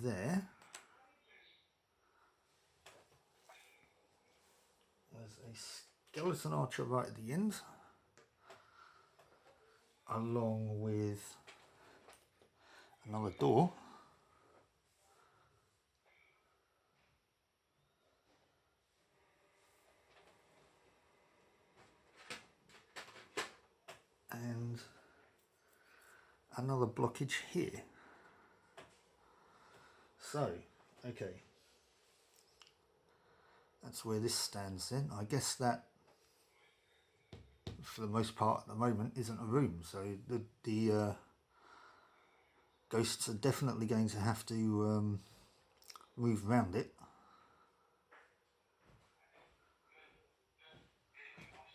there. There's a skeleton archer right at the end, along with another door. another blockage here. So, okay. That's where this stands then. I guess that, for the most part at the moment, isn't a room. So the ghosts are definitely going to have to move around it.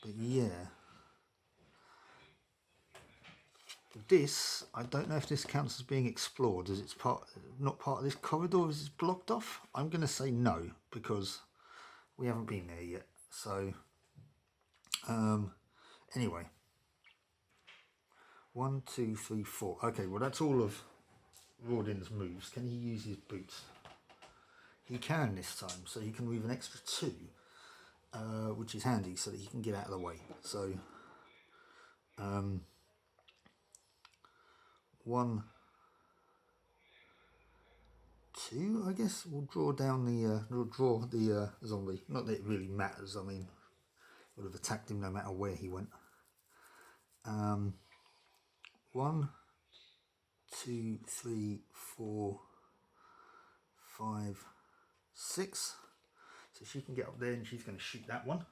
But yeah. This, I don't know if this counts as being explored, as it's not part of this corridor, as it's blocked off. I'm going to say no, because we haven't been there yet. So, anyway. 1, 2, 3, 4. Okay, well that's all of Rawdin's moves. Can he use his boots? He can this time, so he can move an extra 2, which is handy, so that he can get out of the way. So, 1, 2, I guess. We'll draw down the zombie. Not that it really matters. I mean, would have attacked him no matter where he went. 1, 2, 3, 4, 5, 6. So she can get up there and she's going to shoot that one.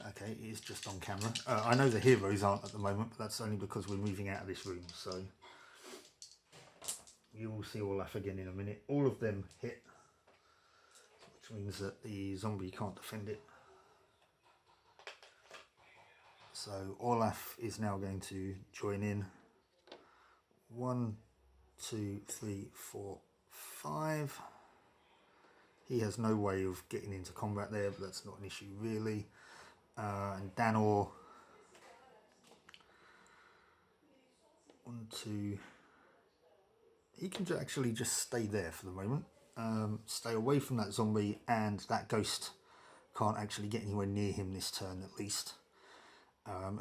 Okay, it is just on camera. I know the heroes aren't at the moment, but that's only because we're moving out of this room. So you will see Olaf again in a minute. All of them hit, which means that the zombie can't defend it. So Olaf is now going to join in. 1, 2, 3, 4, 5. He has no way of getting into combat there, but that's not an issue really. And Danor, 1, 2. He can actually just stay there for the moment. Stay away from that zombie, and that ghost can't actually get anywhere near him this turn at least,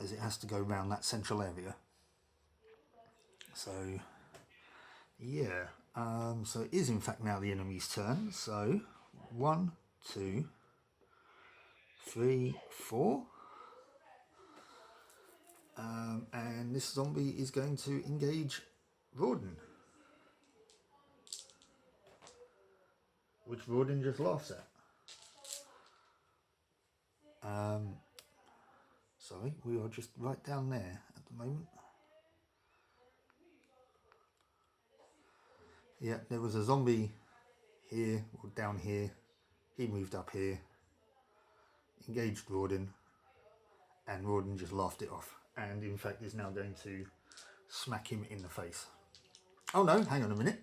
as it has to go around that central area. So yeah, so it is in fact now the enemy's turn. So 1, 2, 3, 4. And this zombie is going to engage Rawdin, which Rawdin just laughs at. Sorry, we are just right down there at the moment. Yeah, there was a zombie here, or down here. He moved up here, engaged Rawdin, and Rawdin just laughed it off. And in fact is now going to smack him in the face. Oh no, hang on a minute.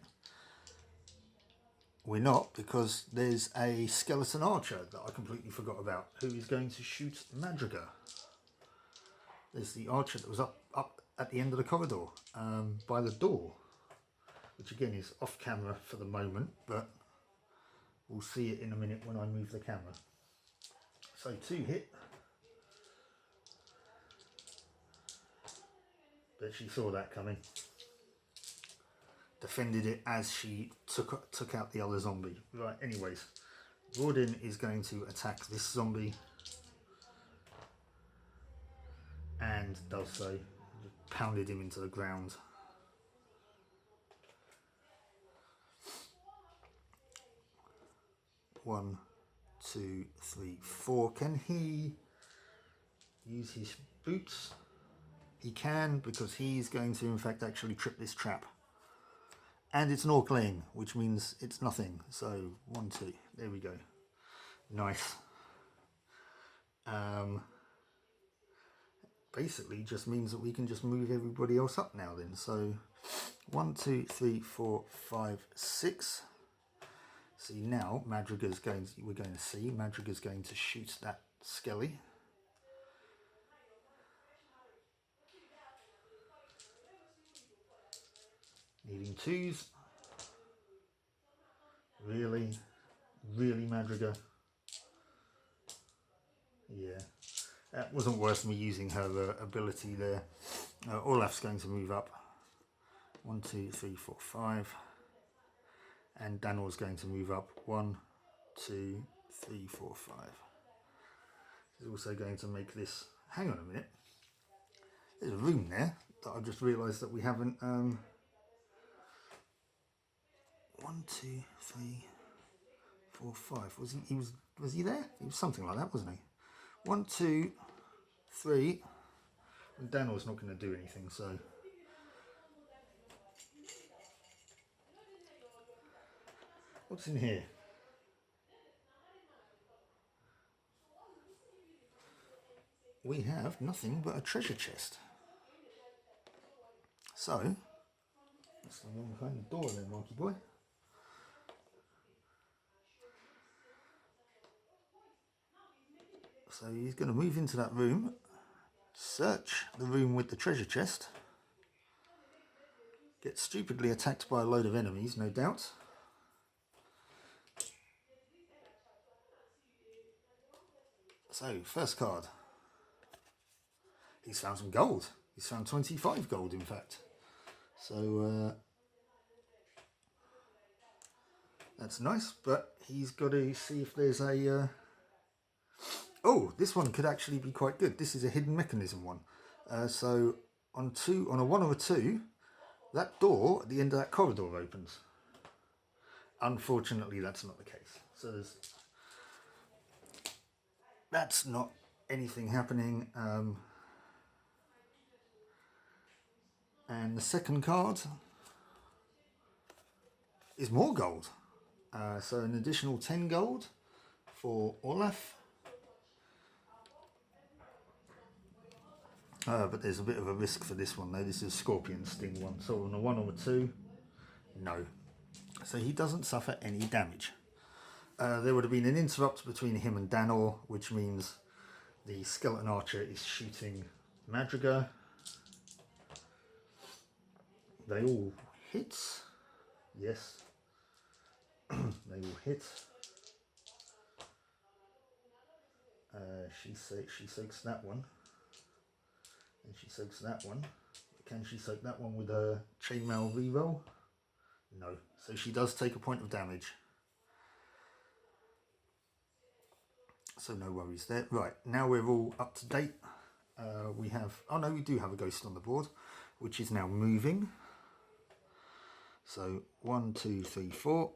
We're not, because there's a skeleton archer that I completely forgot about, who is going to shoot Madriga. There's the archer that was up at the end of the corridor, by the door, which again is off camera for the moment, but we'll see it in a minute when I move the camera. So 2 hit. But she saw that coming. Defended it as she took out the other zombie. Right, anyways, Rawdin is going to attack this zombie, and does so. Pounded him into the ground. One, 2, 3, 4. Can he use his boots? He can, because he's going to in fact actually trip this trap. And it's an Orkling, which means it's nothing. So 1, 2, there we go. Nice. Basically just means that we can just move everybody else up now then. So 1, 2, 3, 4, 5, 6. See now Madriga's going to, we're going to see Madriga's going to shoot that skelly. Needing 2s. Really? Really, Madriga? Yeah. That wasn't worth me using her ability there. Olaf's going to move up. 1, 2, 3, 4, 5. And Danor's going to move up. 1, 2, 3, 4, 5. He's also going to make this hang on a minute. There's a room there that I've just realised that we haven't. 1, 2, 3, 4, 5. Was he there? He was something like that, wasn't he? 1, 2, 3. And Danor's not going to do anything, so. What's in here? We have nothing but a treasure chest. So, that's the wrong kind of door there, Marky boy. So he's going to move into that room, search the room with the treasure chest, get stupidly attacked by a load of enemies, no doubt. So, first card. He's found some gold. He's found 25 gold, in fact. So, that's nice, but he's got to see if there's a... Oh, this one could actually be quite good. This is a hidden mechanism one. So, on a 1 or a 2, that door at the end of that corridor opens. Unfortunately, that's not the case. So, that's not anything happening. And the second card is more gold. So an additional 10 gold for Olaf. But there's a bit of a risk for this one though. This is a scorpion sting one. So on a 1 or a 2, no. So he doesn't suffer any damage. There would have been an interrupt between him and Danor, which means the skeleton archer is shooting Madrigal. They all hit. Yes. They all hit. She soaks that one. And she soaks that one. Can she soak that one with a chainmail reroll? No. So she does take a point of damage. So no worries there. Right, now we're all up to date. We have... Oh no, we do have a ghost on the board, which is now moving. So 1, 2, 3, 4.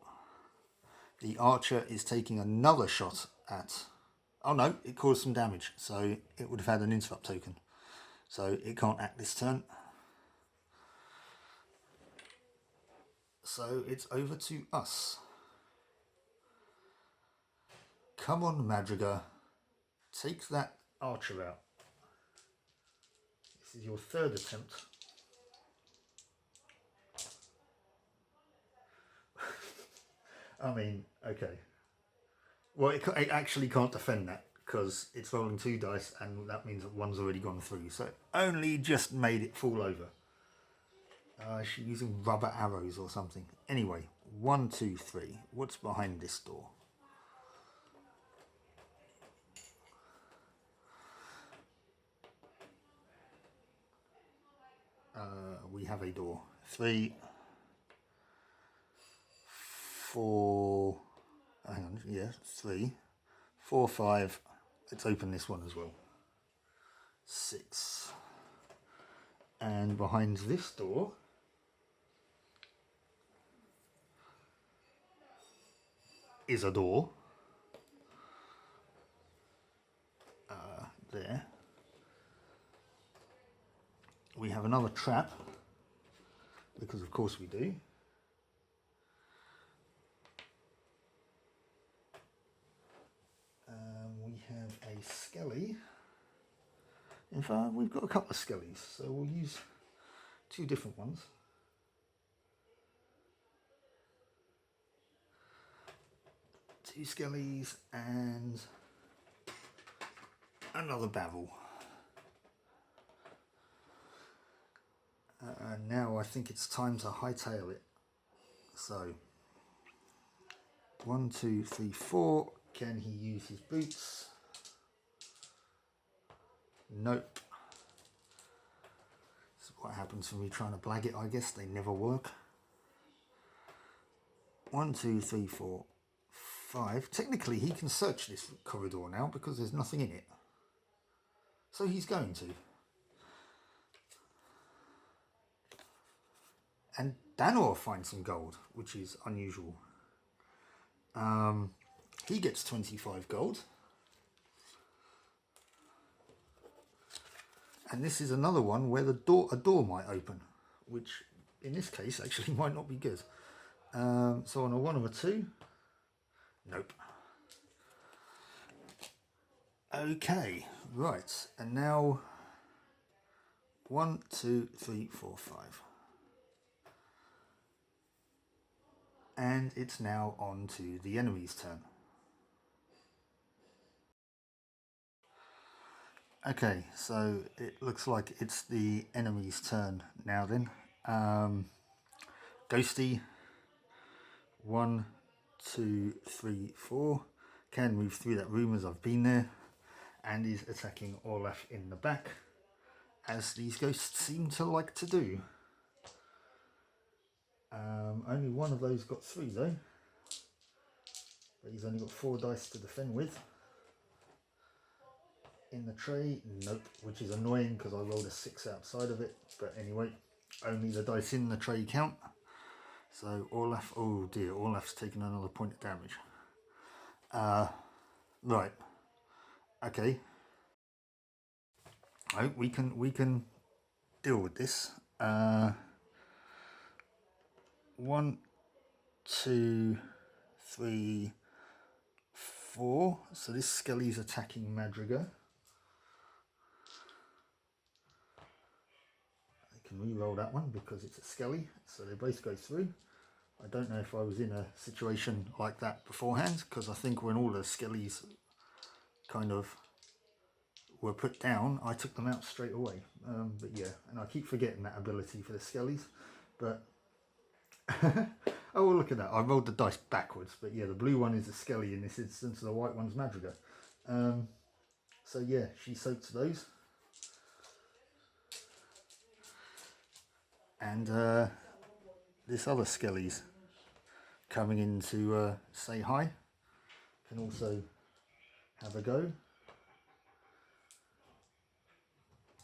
The archer is taking another shot at... Oh no, it caused some damage. So it would have had an interrupt token. So it can't act this turn. So it's over to us. Come on, Madrigal. Take that archer out. This is your third attempt. I mean, okay. Well, it actually can't defend that because it's rolling 2 dice and that means that one's already gone through. So it only just made it fall over. Is she using rubber arrows or something? Anyway, 1, 2, 3. What's behind this door? We have a door. 3, 4... Hang on, yeah, 3, 4, 5. Let's open this one as well. 6. And behind this door is a door. There. We have another trap, because of course we do. We have a skelly. In fact, we've got a couple of skellies, so we'll use 2 different ones. Two skellies and another barrel. Now I think it's time to hightail it. So 1, 2, 3, 4. Can he use his boots? Nope. This is what happens for me trying to blag it, I guess. They never work. 1, 2, 3, 4, 5. Technically, he can search this corridor now because there's nothing in it. So he's going to. And Danor finds some gold, which is unusual. He gets 25 gold. And this is another one where a door might open, which in this case actually might not be good. So on a 1 or a 2, nope. Okay, right, and now 1, 2, 3, 4, 5. And it's now on to the enemy's turn. Okay, so it looks like it's the enemy's turn now then. Ghosty, 1, 2, 3, 4. Can move through that room as I've been there. And is attacking Olaf in the back, as these ghosts seem to like to do. Only one of those got 3 though. But he's only got 4 dice to defend with. In the tray, nope, which is annoying because I rolled a 6 outside of it. But anyway, only the dice in the tray count. So Olaf, oh dear, Olaf's taken another point of damage. Right, okay. Oh, we can deal with this. 1, 2, 3, 4. So this Skelly's attacking Madrigal. I can re-roll that one because it's a Skelly, so they both go through. I don't know if I was in a situation like that beforehand, because I think when all the Skellies kind of were put down, I took them out straight away. But yeah, and I keep forgetting that ability for the Skellies. But oh, well, look at that. I rolled the dice backwards. But yeah, the blue one is a Skelly in this instance, the white one's Madrigal. So yeah, she soaks those. And this other Skelly's coming in to say hi. Can also have a go.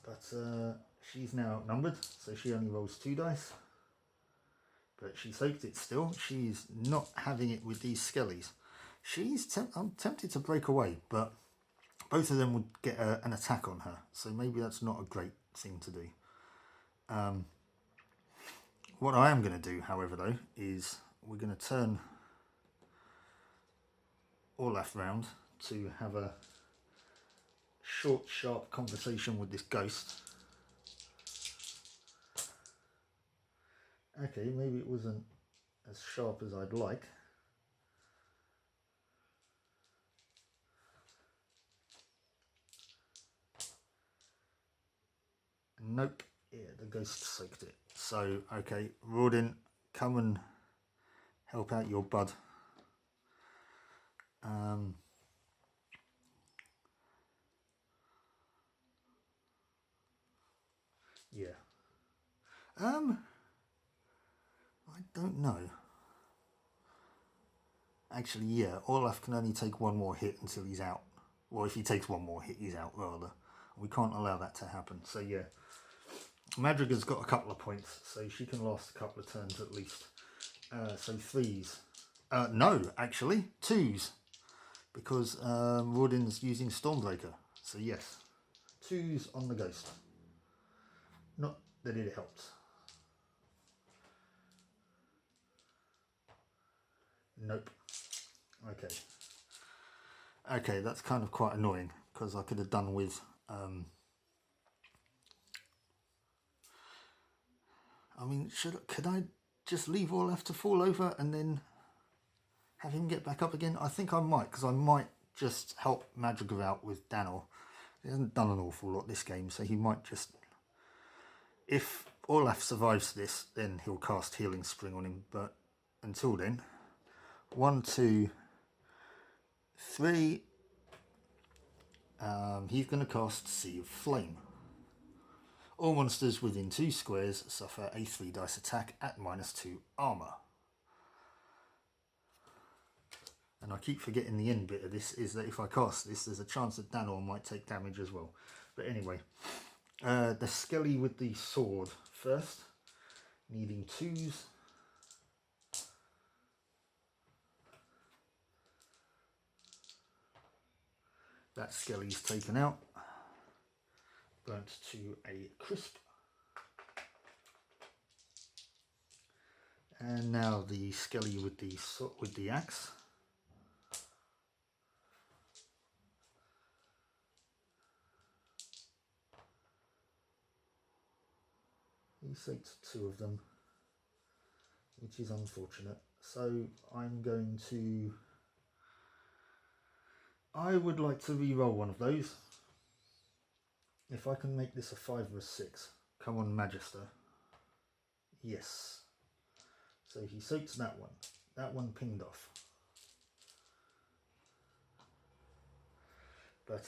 But she's now outnumbered, so she only rolls 2 dice. But she soaked it still. She's not having it with these Skellies. I'm tempted to break away, but both of them would get an attack on her. So maybe that's not a great thing to do. What I am going to do, however, though, is we're going to turn Olaf round to have a short, sharp conversation with this ghost. Okay, maybe it wasn't as sharp as I'd like. Nope, yeah, the ghost soaked it. So, okay, Rodin, come and help out your bud. Yeah. I don't know. Actually, yeah, Olaf can only take 1 more hit until he's out. Well, if he takes 1 more hit, he's out, rather. We can't allow that to happen. So, yeah. Madrigal's got a couple of points, so she can last a couple of turns at least. So 3s. No, actually, 2s. Because Rodin's using Stormbreaker. So, yes. 2s on the ghost. Not that it helps. Nope. Okay. Okay, that's kind of quite annoying, because I could have done with I mean, could I just leave Olaf to fall over and then have him get back up again? I think I might, because I might just help Madrigal out with Danor. He hasn't done an awful lot this game, so he might just... If Olaf survives this, then he'll cast Healing Spring on him, but until then... 1, 2, 3. He's going to cast Sea of Flame. All monsters within 2 squares suffer a 3 dice attack at -2 armor. And I keep forgetting the end bit of this is that if I cast this, there's a chance that Danor might take damage as well. But anyway, the Skelly with the sword first, needing 2s. That Skelly's taken out, burnt to a crisp. And now the Skelly with the axe. He soaked 2 of them, which is unfortunate. So I would like to re-roll one of those. If I can make this a 5 or a 6. Come on, Magister. Yes. So he soaks that one. That one pinged off. But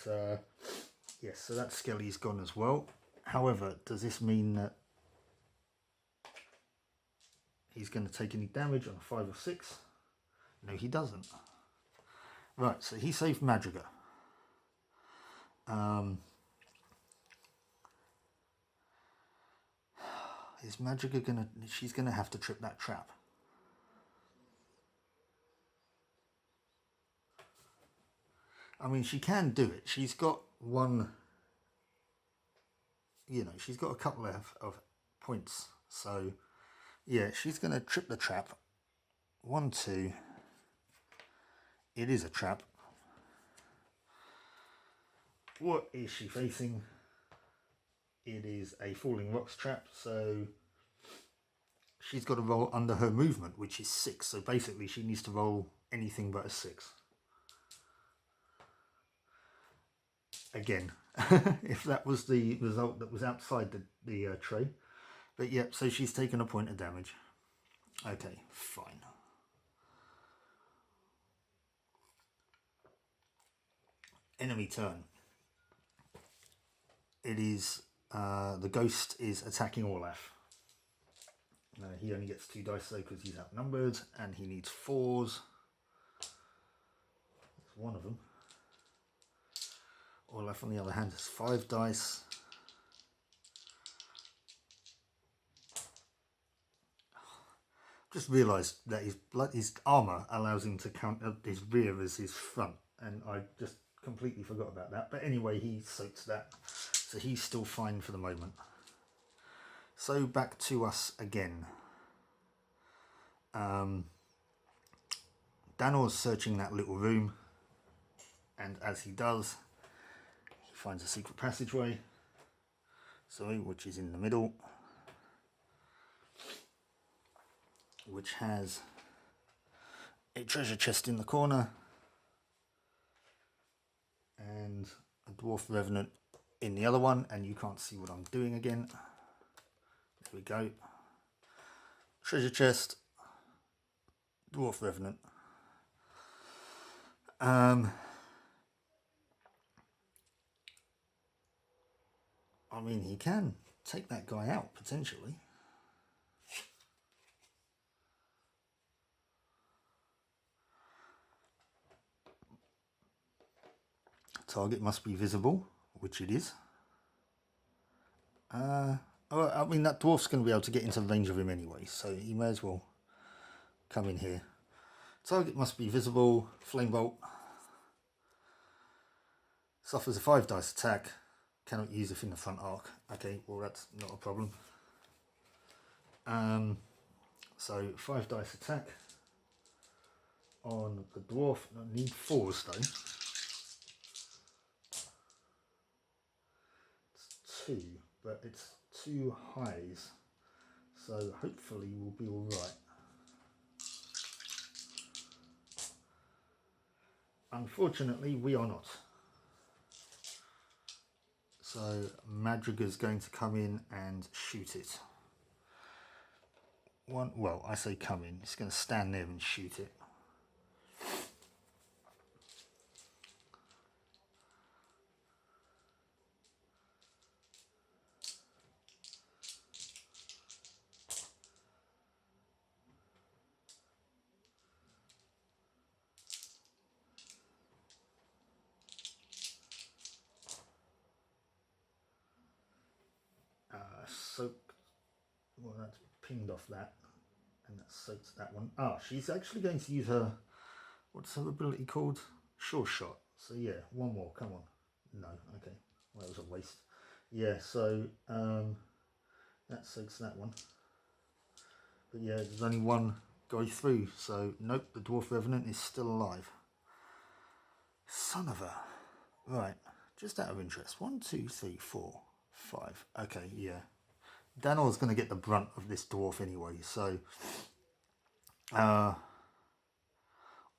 yes, so that Skelly's gone as well. However, does this mean that he's going to take any damage on a 5 or 6? No, he doesn't. Right, so he saved Madriga. Is Madriga gonna... She's gonna have to trip that trap. I mean, she can do it. She's got one... You know, she's got a couple of points. So, yeah, she's gonna trip the trap. 1, 2... It is a trap. What is she facing? It is a falling rocks trap, so she's got to roll under her movement, which is 6. So basically she needs to roll anything but a 6. Again, if that was the result that was outside the tray. But yep, so she's taken a point of damage. Okay, fine. Enemy turn. It is the ghost is attacking Orlaf. He only gets 2 dice though because he's outnumbered, and he needs 4s. That's one of them. Orlaf on the other hand has 5 dice. Just realised that his armour allows him to count his rear as his front, and I just completely forgot about that. But anyway, he soaks that, so he's still fine for the moment. So back to us again. Danor's searching that little room, and as he does, he finds a secret passageway, which is in the middle, which has a treasure chest in the corner and a dwarf revenant in the other one, and you can't see what I'm doing again. There we go. Treasure chest, dwarf revenant. I mean, he can take that guy out potentially. Target must be visible, which it is. I mean, that dwarf's going to be able to get into range of him anyway, so he may as well come in here. Target must be visible. Flame bolt. Suffers a 5 dice attack. Cannot use if in the front arc. Okay, well that's not a problem. So 5 dice attack on the dwarf. I need 4s though. 2, but it's 2 highs, so hopefully we'll be all right. Unfortunately, we are not. So Madriga's going to come in and shoot it. Well, I say come in. It's going to stand there and shoot it. Well, that's pinged off that, and that soaks that one. Ah, she's actually going to use her, what's her ability called? Sure shot. So yeah, one more, come on. No, okay, well, that was a waste. Yeah, so that soaks that one. But yeah, there's only one guy through, so nope, the Dwarf Revenant is still alive. Son of a... Right, just out of interest, 1, 2, 3, 4, 5. Okay, yeah. Danor's going to get the brunt of this dwarf anyway, so...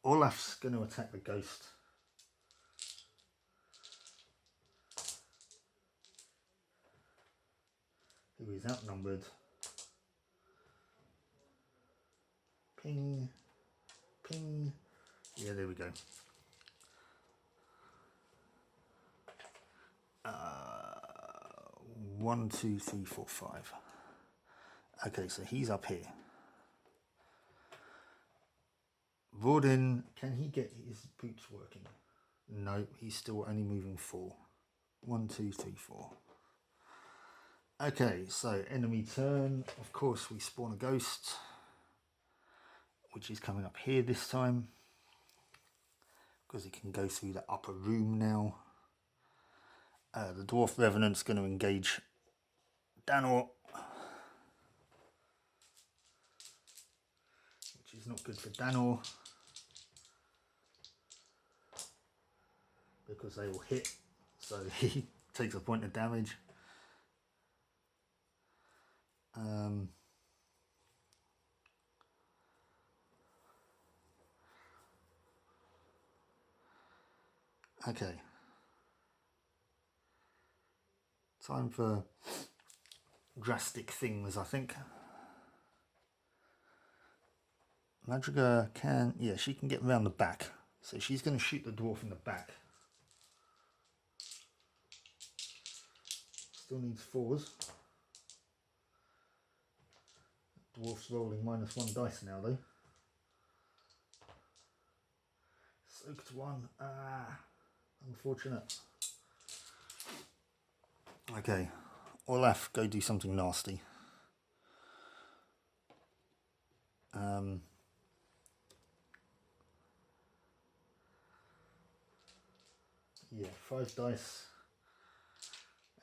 Olaf's going to attack the ghost. Who is outnumbered. Ping. Ping. Yeah, there we go. 1, 2, 3, 4, 5. Okay, so he's up here. Rawdin, can he get his boots working? No, he's still only moving 4. 1, 2, 3, 4. Okay, so enemy turn. Of course, we spawn a ghost, which is coming up here this time, because it can go through the upper room now. The Dwarf Revenant's going to engage Danor, which is not good for Danor, because they will hit, so he takes a point of damage. Okay. Time for drastic things, I think. Madriga can... Yeah, she can get around the back. So she's going to shoot the dwarf in the back. Still needs 4s. Dwarf's rolling -1 dice now, though. Soaked 1. Ah, unfortunate. Okay, Olaf, go do something nasty. Yeah, 5 dice.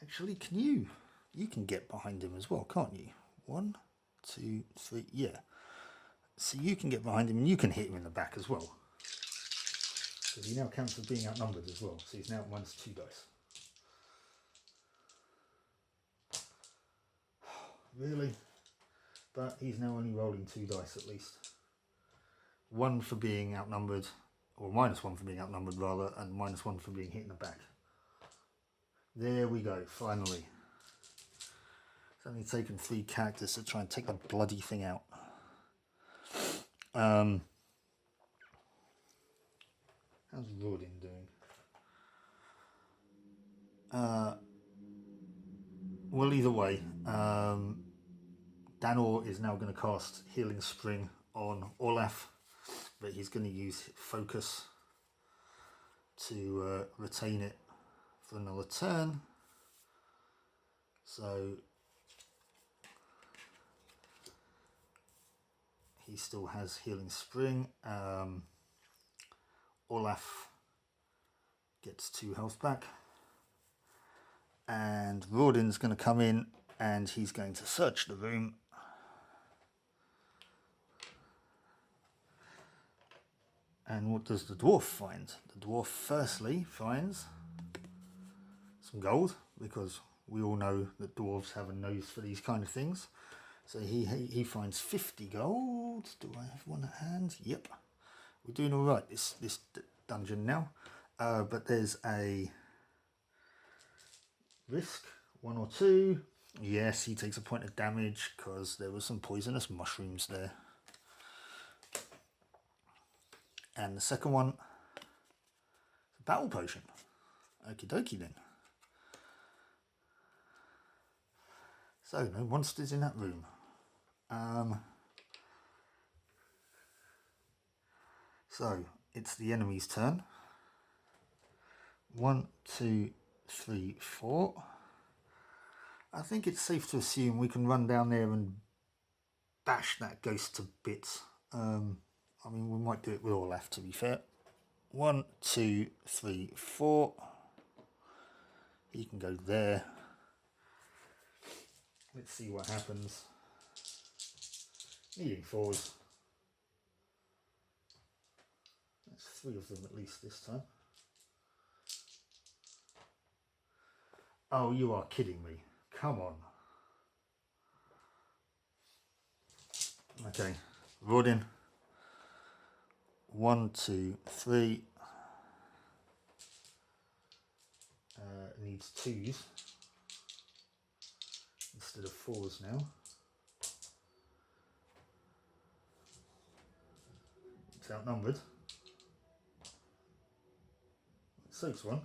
Actually, can you? You can get behind him as well, can't you? 1, 2, 3, yeah. So you can get behind him and you can hit him in the back as well. Because he now counts as being outnumbered as well. So he's now at -2 dice. Really? But he's now only rolling 2 dice at least. 1 for being outnumbered, or -1 for being outnumbered rather, and -1 for being hit in the back. There we go, finally. It's only taken 3 characters to try and take the bloody thing out. How's Rawdin doing? Well, either way, Danor is now going to cast Healing Spring on Olaf, but he's going to use Focus to retain it for another turn. So he still has Healing Spring. Olaf gets 2 health back. And Rawdin's going to come in and he's going to search the room. And what does the dwarf find? The dwarf firstly finds some gold, because we all know that dwarves have a nose for these kind of things. So he finds 50 gold. Do I have one at hand? Yep. We're doing all right this dungeon now. But there's a risk, 1 or 2. Yes, he takes a point of damage because there were some poisonous mushrooms there. And the second one, a battle potion. Okie dokie then. So, no monsters in that room. So, it's the enemy's turn. 1, 2, 3, 4. I think it's safe to assume we can run down there and bash that ghost to bits. I mean, we might do it with all left, to be fair. 1, 2, 3, 4. You can go there. Let's see what happens. Needing 4s. That's 3 of them at least this time. Oh, you are kidding me. Come on. Okay, rod in. 1, 2, 3. Needs 2s instead of 4s now. It's outnumbered. It soaks one.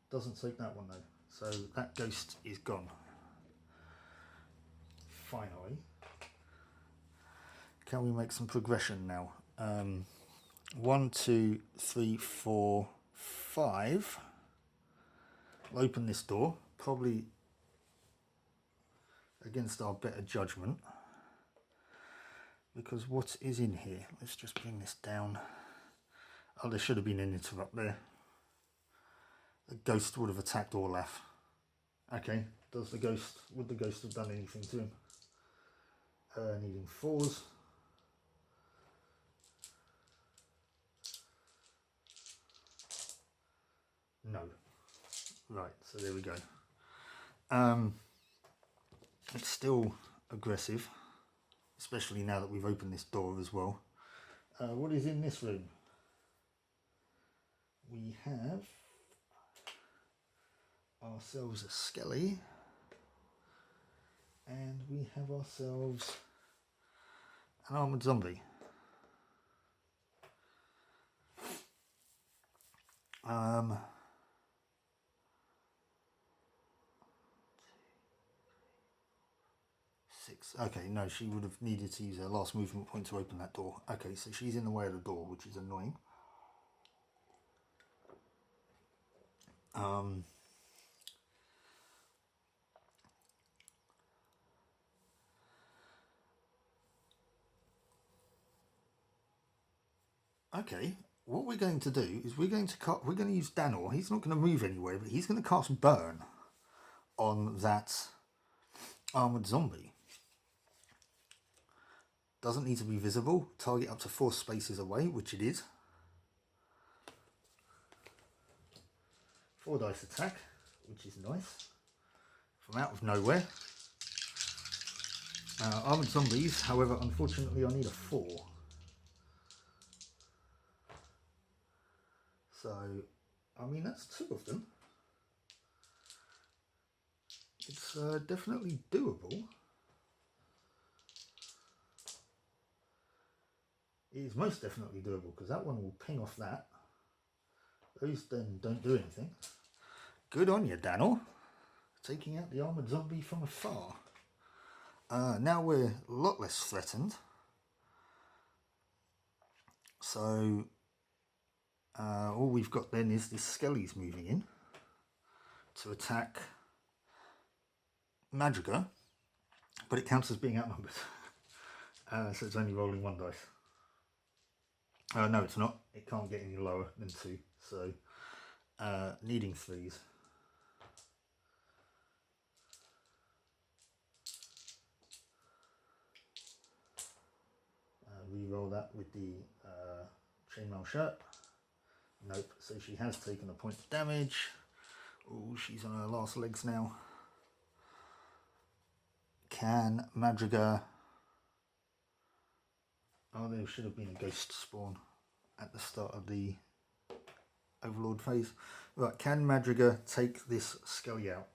Doesn't soak that one though. So that ghost is gone. Finally. Can we make some progression now? 1, 2, 3, 4, 5. I'll open this door, probably against our better judgment. Because what is in here? Let's just bring this down. Oh, there should have been an interrupt there. The ghost would have attacked Orlaf. Okay, would the ghost have done anything to him? Needing 4s. No. Right, so there we go. It's still aggressive, especially now that we've opened this door as well. What is in this room? We have ourselves a skelly, and we have ourselves an armoured zombie. Okay, no, she would have needed to use her last movement point to open that door. Okay, so she's in the way of the door, which is annoying. Okay, what we're going to do is we're going to use Danor. He's not going to move anywhere, but he's going to cast Burn on that armoured zombie. Doesn't need to be visible. Target up to 4 spaces away, which it is. 4 dice attack, which is nice. From out of nowhere. Armoured zombies, however, unfortunately I need a 4. So, I mean, that's 2 of them. It's definitely doable. It is most definitely doable because that one will ping off that. Those then don't do anything. Good on you, Danor. Taking out the armoured zombie from afar. Now we're a lot less threatened. So all we've got then is this Skelly's moving in to attack Madriga, but it counts as being outnumbered. So it's only rolling 1 dice. No, it's not. It can't get any lower than 2. So needing 3s. Reroll that with the chainmail shirt. Nope. So she has taken a point of damage. Oh, she's on her last legs now. Can Madriga... Oh, there should have been a ghost spawn at the start of the Overlord phase. Right, can Madriga take this Skelly out?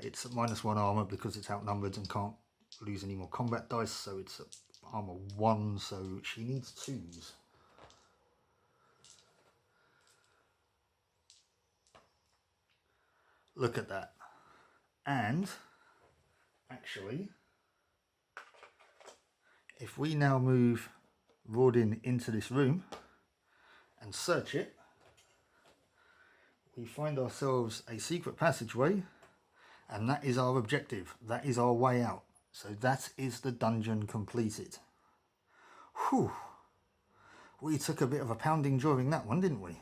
It's at -1 armor because it's outnumbered and can't lose any more combat dice, so it's at armor 1, so she needs 2s. Look at that. And actually, if we now move Rawdin into this room and search it, we find ourselves a secret passageway And that is our objective. That is our way out. So that is the dungeon completed. Whew. We took a bit of a pounding during that one, didn't we?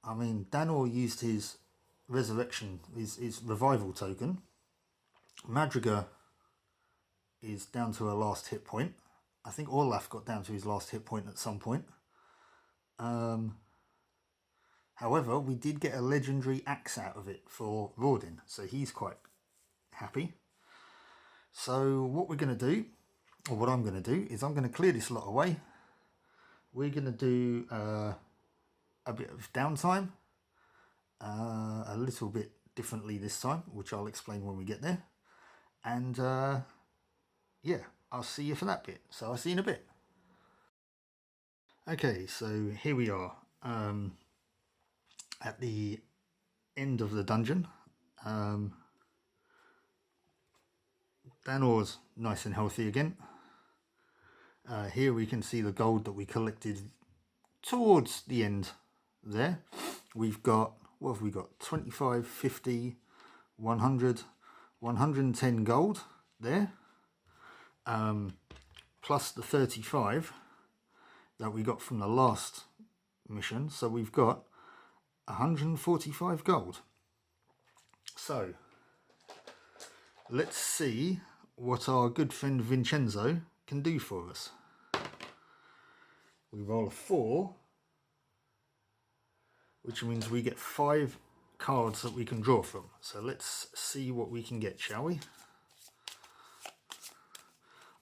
I mean, Danor used his resurrection, his revival token. Madriga is down to her last hit point. I think Orlaf got down to his last hit point at some point. However, we did get a legendary axe out of it for Rawdin, so he's quite happy. So what we're going to do, or what I'm going to do, is I'm going to clear this lot away. We're going to do a bit of downtime, a little bit differently this time, which I'll explain when we get there. And yeah, I'll see you for that bit. So I'll see you in a bit. Okay, so here we are at the end of the dungeon. Danor's nice and healthy again. Here we can see the gold that we collected towards the end there. We've got, what have we got? 25, 50, 100, 110 gold there. Plus the 35 that we got from the last mission. So we've got 145 gold. So let's see what our good friend Vincenzo can do for us. We roll a 4, which means we get 5 cards that we can draw from. So let's see what we can get, shall we?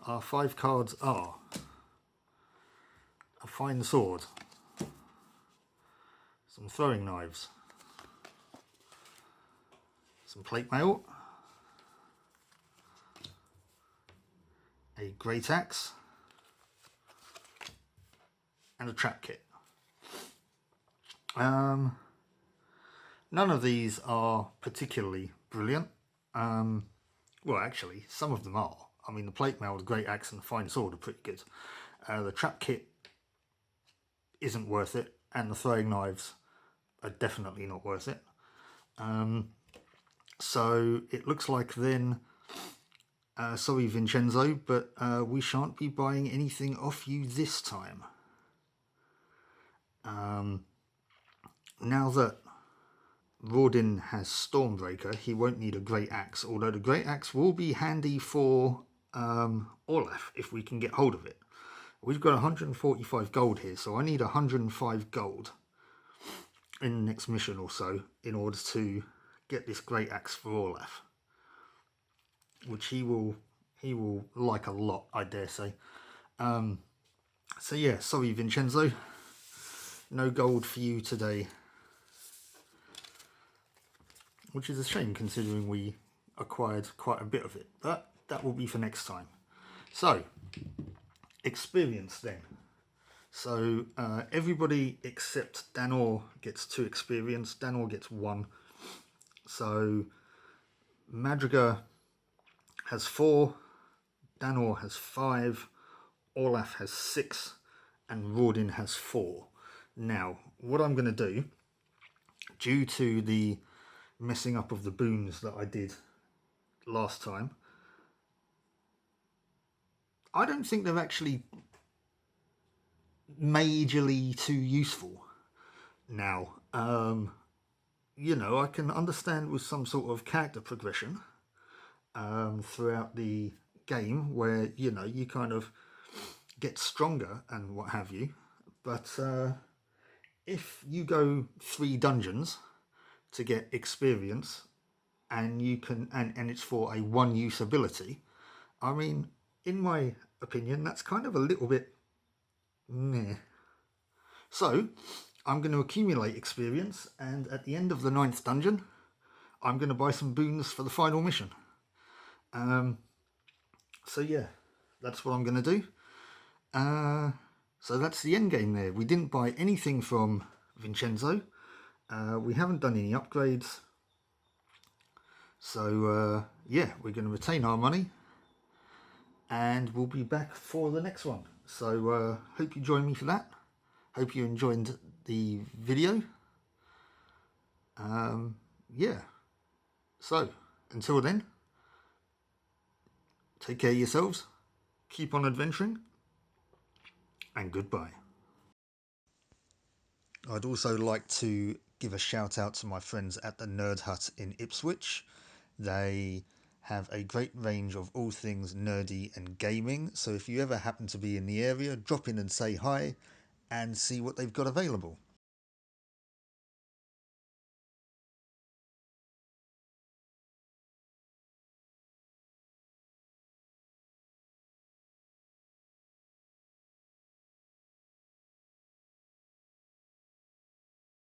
Our 5 cards are a fine sword, some throwing knives, some plate mail, a great axe, and a trap kit. None of these are particularly brilliant. Well, actually, some of them are. I mean, the plate mail, the great axe, and the fine sword are pretty good. The trap kit isn't worth it, and the throwing knives are definitely not worth it. So it looks like then, sorry Vincenzo, but we shan't be buying anything off you this time. Now that Rawdin has Stormbreaker, he won't need a great axe, although the great axe will be handy for Orlaf if we can get hold of it. We've got 145 gold here, so I need 105 gold in the next mission or so in order to get this great axe for Orlaf, which he will like a lot, I dare say. So yeah, sorry Vincenzo, no gold for you today, which is a shame considering we acquired quite a bit of it, but that will be for next time. So experience then. So everybody except Danor gets 2 experience. Danor gets 1. So Madriga has 4, Danor has 5, Orlaf has 6, and Rawdin has 4. Now, what I'm going to do, due to the messing up of the boons that I did last time, I don't think they're actually majorly too useful now. You know, I can understand with some sort of character progression throughout the game where, you know, you kind of get stronger and what have you. But if you go 3 dungeons to get experience and you can, and it's for a 1-use ability, I mean, in my opinion, that's kind of a little bit meh. So I'm going to accumulate experience, and at the end of the 9th dungeon, I'm going to buy some boons for the final mission. So yeah, that's what I'm going to do. So that's the end game there. We didn't buy anything from Vincenzo. We haven't done any upgrades. So yeah, we're going to retain our money, and we'll be back for the next one. So hope you join me for that. Hope you enjoyed the video. Yeah, So, until then, take care of yourselves, keep on adventuring, and goodbye. I'd also like to give a shout out to my friends at the Nerd Hut in Ipswich. They have a great range of all things nerdy and gaming, so if you ever happen to be in the area, drop in and say hi and see what they've got available.